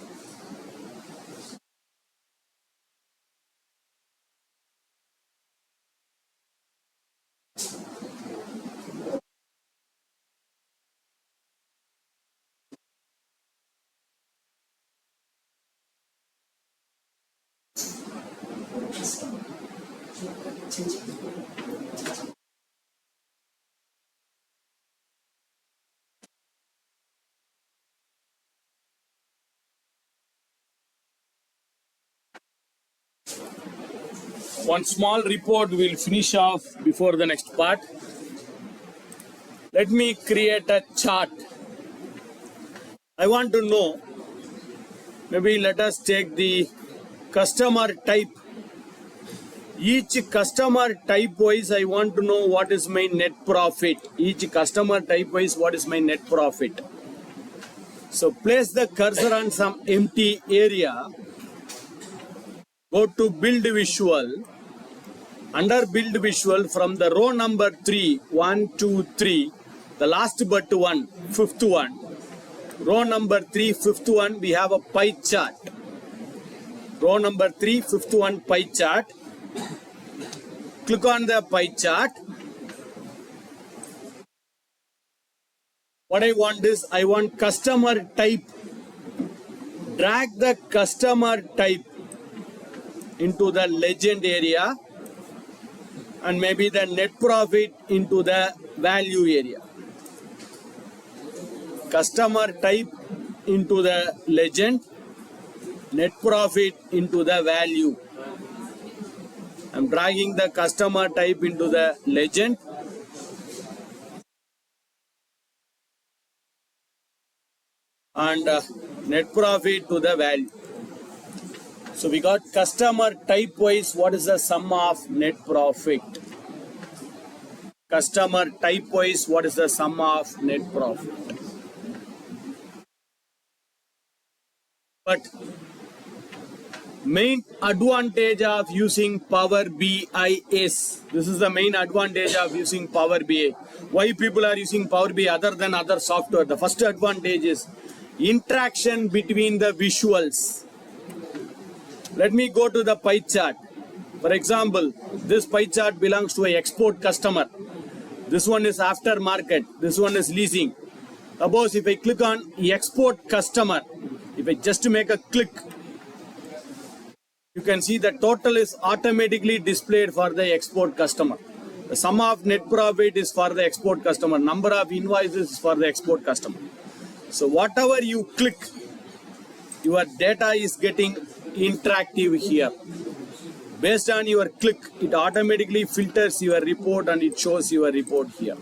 [SPEAKER 1] One small report will finish off before the next part. Let me create a chart. I want to know, maybe let us take the customer type. Each customer type wise, I want to know what is my net profit. Each customer type wise, what is my net profit. So place the cursor on some empty area. Go to build visual. Under build visual, from the row number 3, 1, 2, 3, the last but one, fifth one. Row number 3, fifth one, we have a pie chart. Row number 3, fifth one, pie chart. Click on the pie chart. What I want is, I want customer type. Drag the customer type into the legend area. And maybe the net profit into the value area. Customer type into the legend, net profit into the value. I'm dragging the customer type into the legend. And net profit to the value. So we got customer type wise, what is the sum of net profit? customer type wise, what is the sum of net profit. But main advantage of using Power BI is, this is the main advantage of using Power BI. Why people are using Power BI other than other software? The first advantage is interaction between the visuals. Let me go to the pie chart. For example, this pie chart belongs to an export customer. This one is aftermarket. This one is leasing. Suppose if I click on export customer, if I just make a click, you can see the total is automatically displayed for the export customer. The sum of net profit is for the export customer. Number of invoices is for the export customer. So whatever you click, your data is getting interactive here. Based on your click, it automatically filters your report and it shows your report here.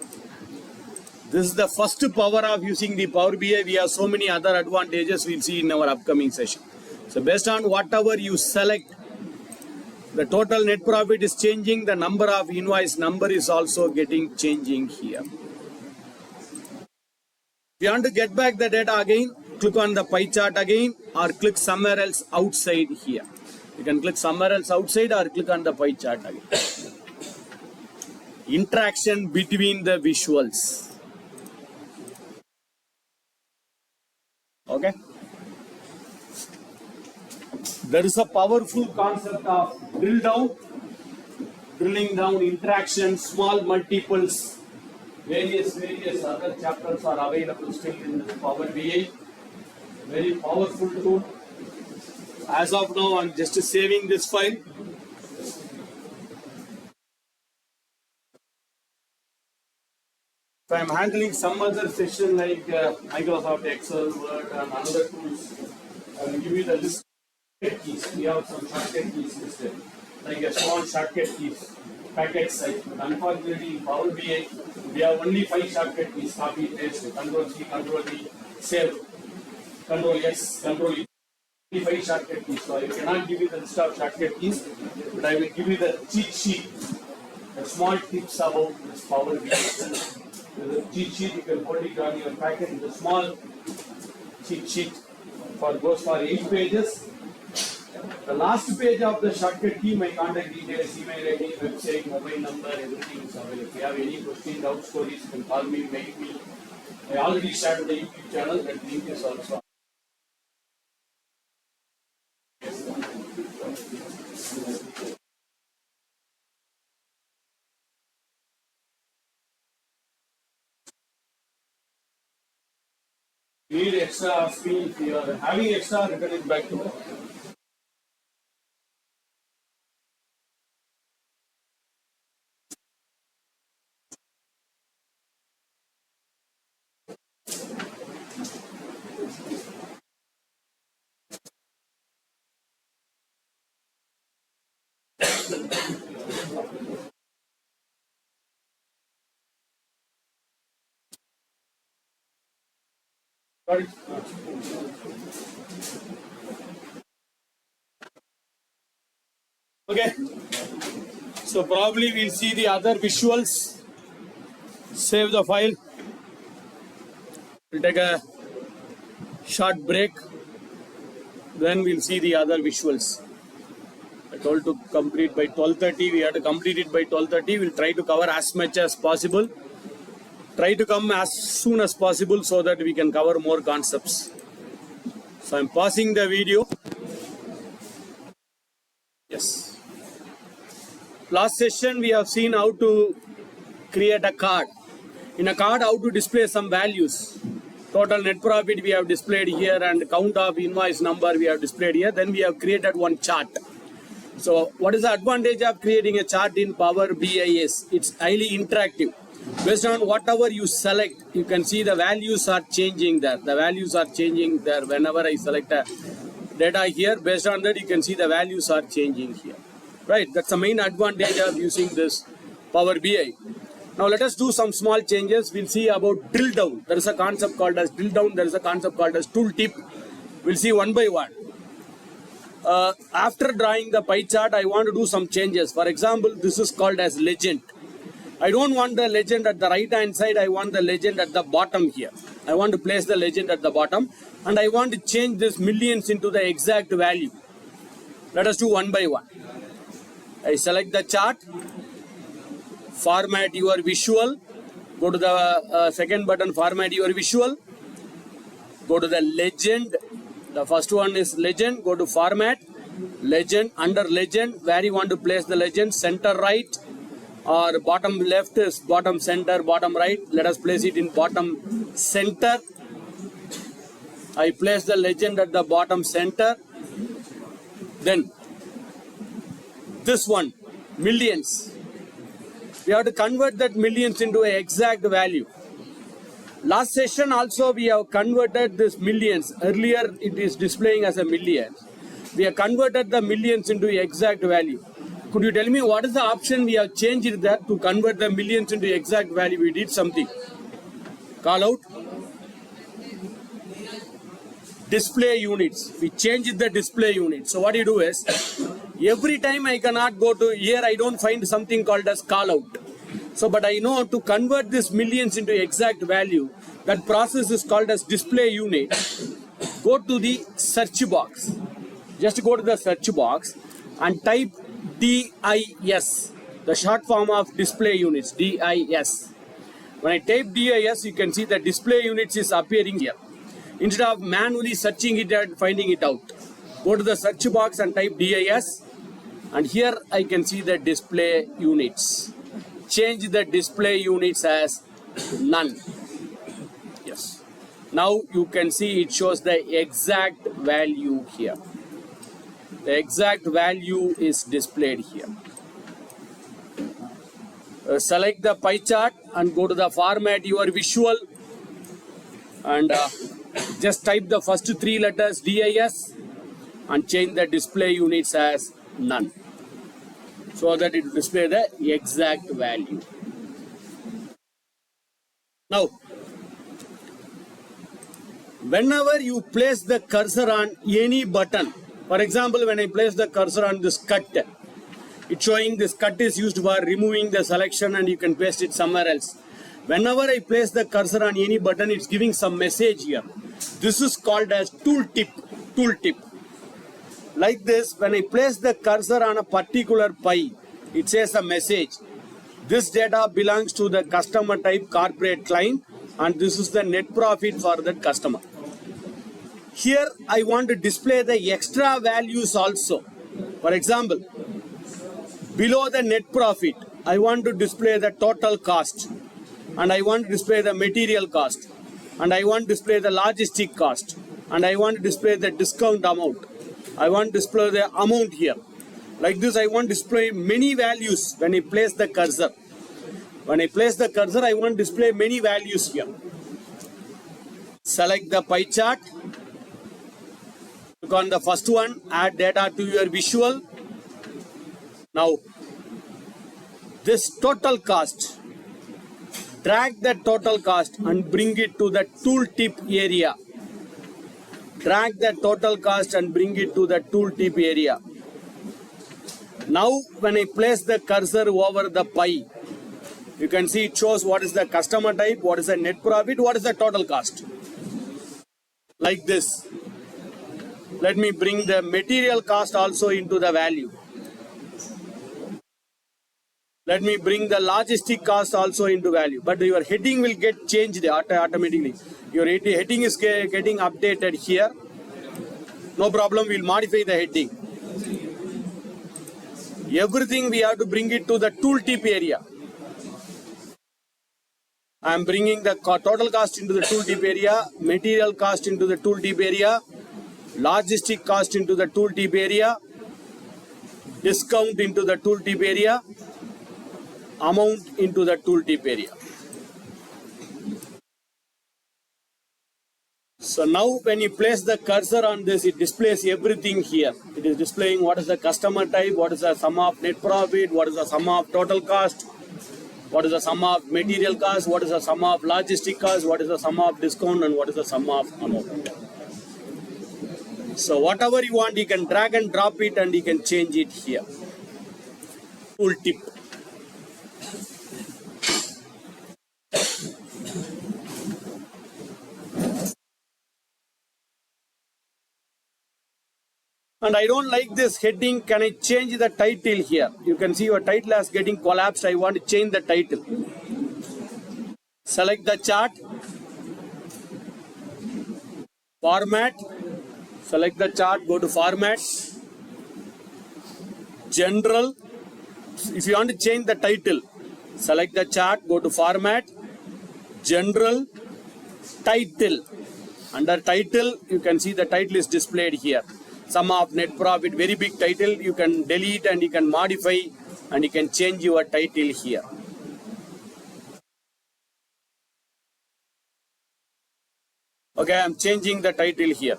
[SPEAKER 1] This is the first power of using the Power BI. We have so many other advantages we'll see in our upcoming session. So based on whatever you select, the total net profit is changing. The number of invoice number is also getting changing here. If you want to get back the data again, click on the pie chart again or click somewhere else outside here. You can click somewhere else outside or click on the pie chart again. Interaction between the visuals. Okay. There is a powerful concept of drilling down, interaction, small multiples, various other chapters are available still in the Power BI. Very powerful tool. As of now, I'm just saving this file. If I'm handling some other session like Microsoft Excel, Word, and other tools, I will give you the list. Keys. We have some shortcut keys listed, like a small shortcut keys, packet size. But unfortunately, in Power BI, we have only 5 shortcut keys: copy, paste, Control C, Control V, save, Control S, Control E. Only 5 shortcut keys. So I cannot give you the list of shortcut keys, but I will give you the cheat sheet, the small tips about this Power BI. The cheat sheet, you can hold it on your packet. The small cheat sheet goes for 8 pages. The last page of the shortcut key, my contact details, email ID, website, mobile number, everything is available. If you have any questions, doubt stories, you can call me, mail me. I already started the YouTube channel, that link is also. Need extra screen, if you are having extra, return it back to me. Sorry. Okay. So probably we'll see the other visuals. Save the file. We'll take a short break. Then we'll see the other visuals. I told to complete by 12:30. We have to complete it by 12:30. We'll try to cover as much as possible. Try to come as soon as possible so that we can cover more concepts. So I'm pausing the video. Yes. Last session we have seen how to create a card. In a card, how to display some values. Total net profit we have displayed here and count of invoice number we have displayed here. Then we have created one chart. So what is the advantage of creating a chart in Power BI is it's highly interactive. Based on whatever you select, you can see the values are changing there. The values are changing there. Whenever I select a data here, based on that you can see the values are changing here. Right, that's the main advantage of using this Power BI. Now let us do some small changes. We'll see about drill down. There is a concept called as drill down. There is a concept called as tooltip. We'll see one by one. After drawing the pie chart, I want to do some changes. For example, this is called as legend. I don't want the legend at the right hand side. I want the legend at the bottom here. I want to place the legend at the bottom, and I want to change this millions into the exact value. Let us do one by one. I select the chart, format your visual, go to the second button, format your visual, go to the legend. The first one is legend, go to format, legend, under legend, where you want to place the legend, center right or bottom left is bottom center, bottom right. Let us place it in bottom center. I place the legend at the bottom center. Then this one, millions. We have to convert that millions into an exact value. Last session also we have converted this millions. Earlier it is displaying as a million. We have converted the millions into exact value. Could you tell me what is the option we have changed that to convert the millions into exact value? We did something. Call out. Display units. We changed the display unit. So what you do is, every time I cannot go to here, I don't find something called as call out. So, but I know to convert this millions into exact value, that process is called as display unit. Go to the search box. Just go to the search box and type DIS, the short form of display units, DIS. When I type DIS, you can see the display units is appearing here. Instead of manually searching it and finding it out, go to the search box and type DIS, and here I can see the display units. Change the display units as none. Yes. Now you can see it shows the exact value here. The exact value is displayed here. Select the pie chart and go to the format your visual, and just type the first three letters DIS and change the display units as none, so that it will display the exact value. Now, whenever you place the cursor on any button, for example, when I place the cursor on this cut, it's showing this cut is used for removing the selection and you can paste it somewhere else. Whenever I place the cursor on any button, it's giving some message here. This is called as tooltip. Tooltip. Like this, when I place the cursor on a particular pie, it says a message. This data belongs to the customer type corporate client, and this is the net profit for that customer. Here I want to display the extra values also. For example, below the net profit, I want to display the total cost, and I want to display the material cost, and I want to display the logistic cost, and I want to display the discount amount. I want to display the amount here. Like this, I want to display many values when I place the cursor. When I place the cursor, I want to display many values here. Select the pie chart. Click on the first one, add data to your visual. Now, this total cost, drag the total cost and bring it to the tooltip area. Drag the total cost and bring it to the tooltip area. Now, when I place the cursor over the pie, you can see it shows what is the customer type, what is the net profit, what is the total cost. Like this. Let me bring the material cost also into the value. Let me bring the logistic cost also into value. But your heading will get changed automatically. Your heading is getting updated here. No problem, we'll modify the heading. Everything we have to bring it to the tooltip area. I am bringing the total cost into the tooltip area, material cost into the tooltip area, logistic cost into the tooltip area, discount into the tooltip area, amount into the tooltip area. So now when you place the cursor on this, it displays everything here. It is displaying what is the customer type, what is the sum of net profit, what is the sum of total cost, what is the sum of material cost, what is the sum of logistic cost, what is the sum of discount, and what is the sum of amount. So whatever you want, you can drag and drop it and you can change it here. Tooltip. And I don't like this heading. Can I change the title here? You can see your title is getting collapsed. I want to change the title. Select the chart. Format. Select the chart. Go to Format. General. If you want to change the title, select the chart. Go to Format. General. Title. Under title, you can see the title is displayed here. Sum of net profit, very big title. You can delete and you can modify and you can change your title here. Okay, I'm changing the title here.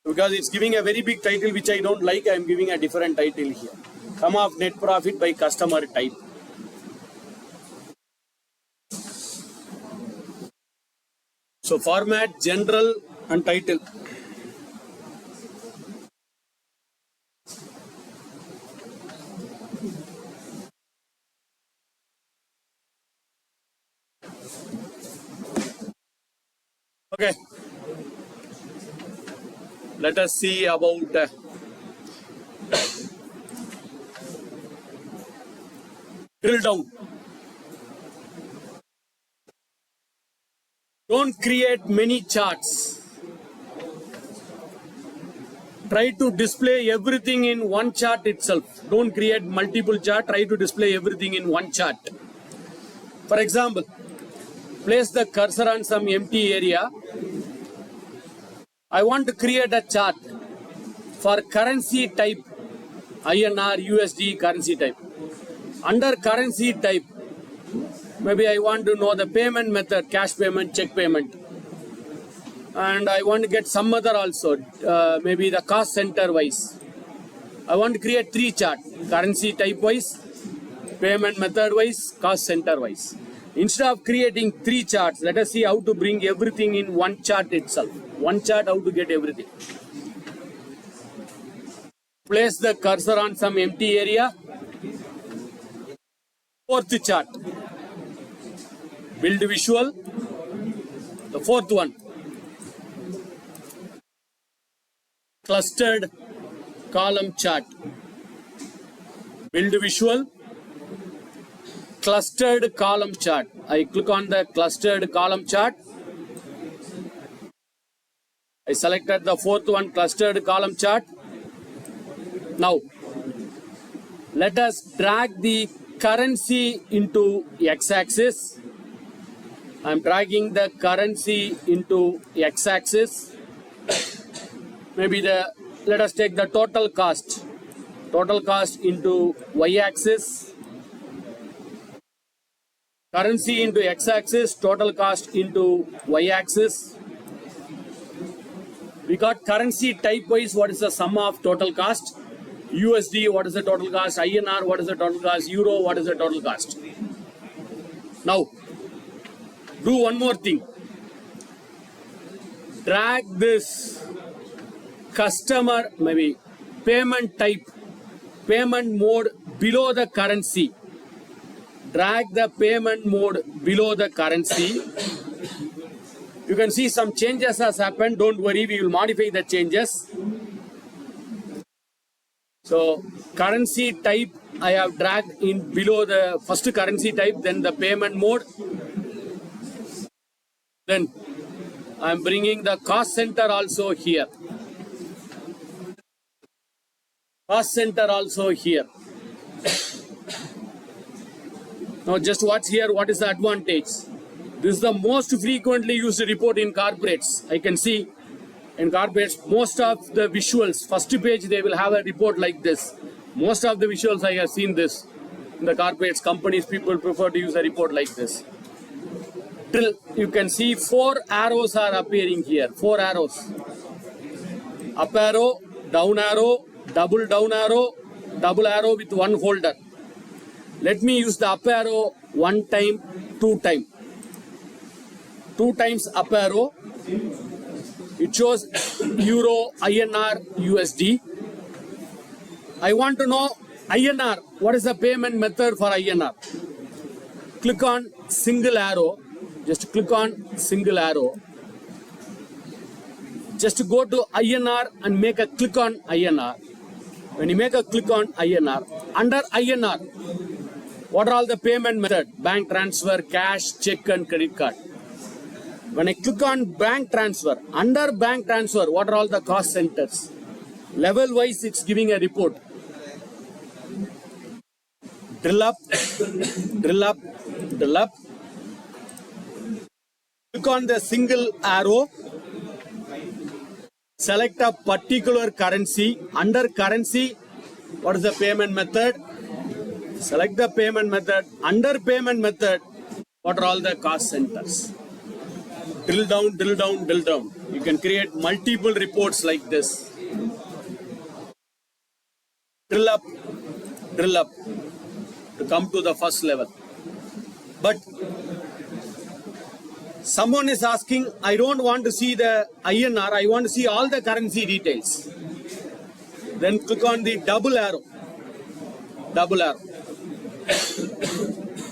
[SPEAKER 1] Because it's giving a very big title which I don't like, I'm giving a different title here. Sum of net profit by customer type. So format, general and title. Okay. Let us see about drill down. Don't create many charts. Try to display everything in one chart itself. Don't create multiple charts. Try to display everything in one chart. For example, place the cursor on some empty area. I want to create a chart for currency type, INR, USD currency type. Under currency type, maybe I want to know the payment method, cash payment, check payment. And I want to get some other also, maybe the cost center wise. I want to create 3 charts, currency type wise, payment method wise, cost center wise. Instead of creating 3 charts, let us see how to bring everything in one chart itself. One chart, how to get everything. Place the cursor on some empty area. 4th chart. Build visual. The 4th one. Clustered column chart. Build visual. Clustered column chart. I click on the clustered column chart. I selected the 4th one, clustered column chart. Now, let us drag the currency into x-axis. I am dragging the currency into x-axis. Maybe let us take the total cost. Total cost into y-axis. Currency into x-axis, total cost into y-axis. We got currency type-wise, what is the sum of total cost? USD, what is the total cost? INR, what is the total cost? Euro, what is the total cost? Now, do one more thing. Drag this customer, maybe payment type, payment mode below the currency. Drag the payment mode below the currency. You can see some changes has happened. Don't worry, we will modify the changes. So currency type I have dragged in below the first currency type, then the payment mode. Then I am bringing the cost center also here. Cost center also here. Now just watch here, what is the advantage? This is the most frequently used report in corporates. I can see in corporates, most of the visuals, first page they will have a report like this. Most of the visuals I have seen this. In the corporates, companies, people prefer to use a report like this. Till you can see 4 arrows are appearing here. 4 arrows. Up arrow, down arrow, double down arrow, double arrow with one holder. Let me use the up arrow 1 time, 2 time. 2 times up arrow. It shows Euro, INR, USD. I want to know INR. What is the payment method for INR? Click on single arrow. Just click on single arrow. Just go to INR and make a click on INR. When you make a click on INR, under INR, what are all the payment method? Bank transfer, cash, check and credit card. When I click on bank transfer, under bank transfer, what are all the cost centers? Level wise, it's giving a report. Drill up, drill up, drill up. Click on the single arrow. Select a particular currency. Under currency, what is the payment method? Select the payment method. Under payment method, what are all the cost centers? Drill down, drill down, drill down. You can create multiple reports like this. Drill up to come to the first level. But someone is asking, I don't want to see the INR, I want to see all the currency details. Then click on the double arrow. Double arrow.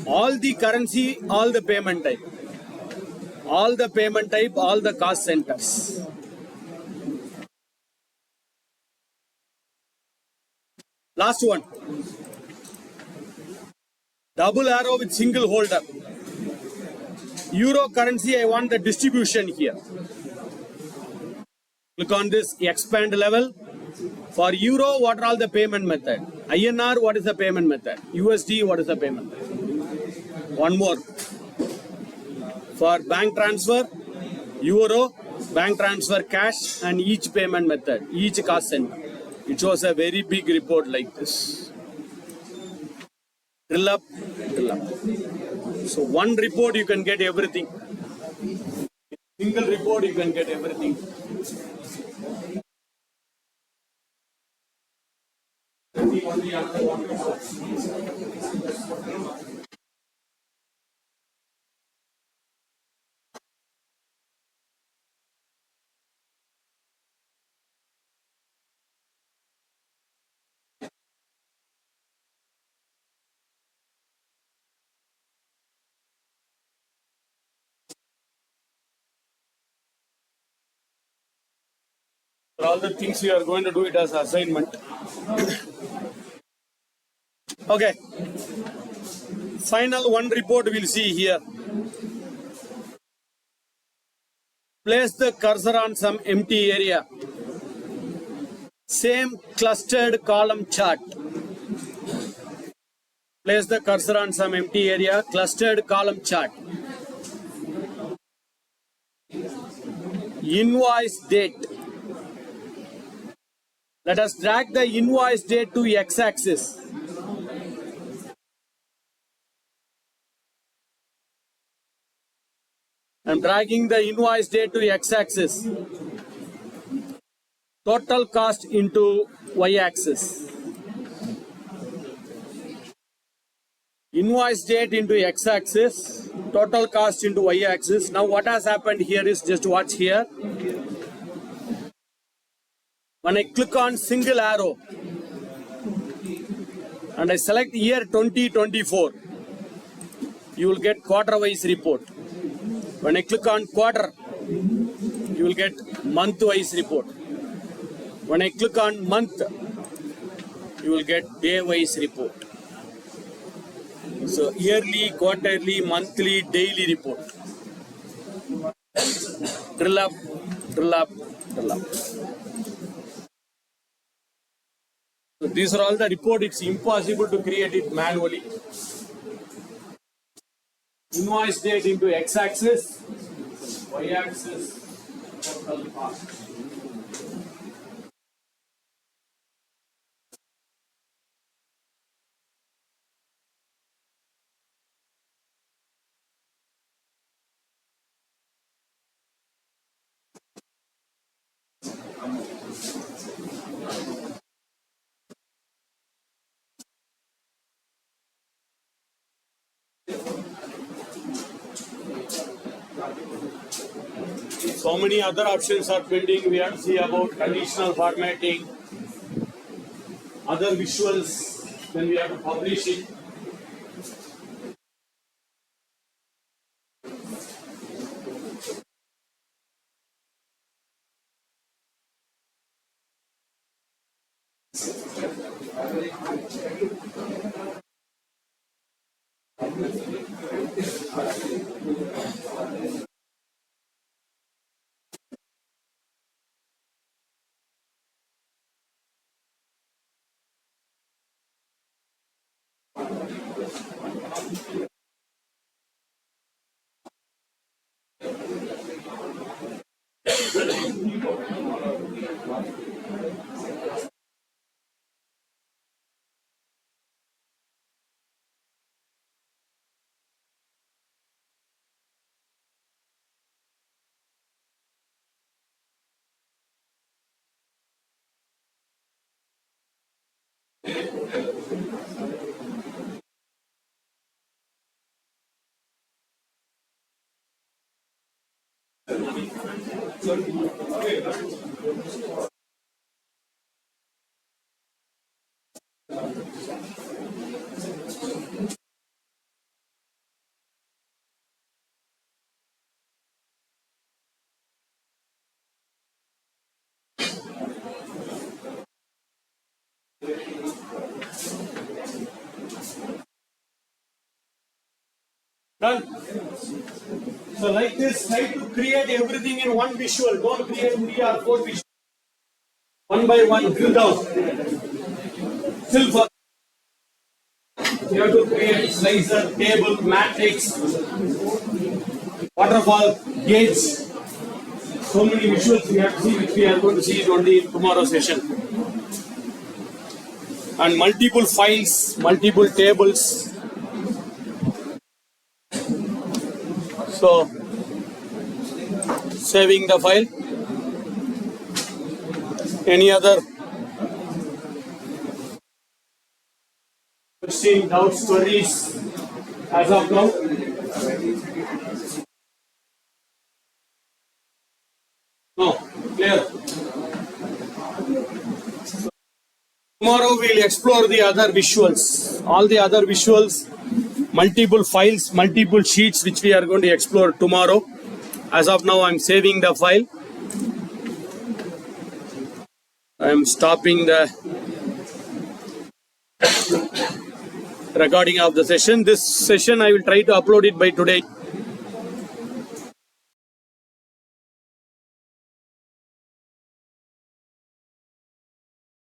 [SPEAKER 1] All the currency, all the payment type. All the payment type, all the cost centers. Last one. Double arrow with single holder. Euro currency, I want the distribution here. Click on this expand level. For Euro, what are all the payment method? INR, what is the payment method? USD, what is the payment method? One more. For bank transfer, Euro, bank transfer cash and each payment method, each cost center. It shows a very big report like this. Drill up, drill up. So one report you can get everything. Single report you can get everything. For all the things we are going to do it as assignment. Okay. Final one report we'll see here. Place the cursor on some empty area. Same clustered column chart. Place the cursor on some empty area, clustered column chart. Invoice date. Let us drag the invoice date to x-axis. I'm dragging the invoice date to x-axis. Total cost into y-axis. Invoice date into x-axis. Total cost into y-axis. Now what has happened here is, just watch here. When I click on single arrow and I select year 2024, you will get quarter-wise report. When I click on quarter, you will get month-wise report. When I click on month, you will get day-wise report. So yearly, quarterly, monthly, daily report. Drill up, drill up, drill up. So these are all the report. It's impossible to create it manually. Invoice date into x-axis, y-axis, total cost. So many other options are pending. We have to see about conditional formatting, other visuals, then we have to publish it. Done. So like this, try to create everything in one visual. Don't create 3 or 4 visuals. One by one, drill down. Still for you have to create slicer, table, matrix, waterfall, gauge. So many visuals we have to see, which we are going to see only in tomorrow's session. And multiple files, multiple tables. So, saving the file. Any other question, doubts, queries as of now? No, clear. Tomorrow we'll explore the other visuals, all the other visuals, multiple files, multiple sheets which we are going to explore tomorrow. As of now, I'm saving the file. I'm stopping the recording of the session. This session I will try to upload it by today.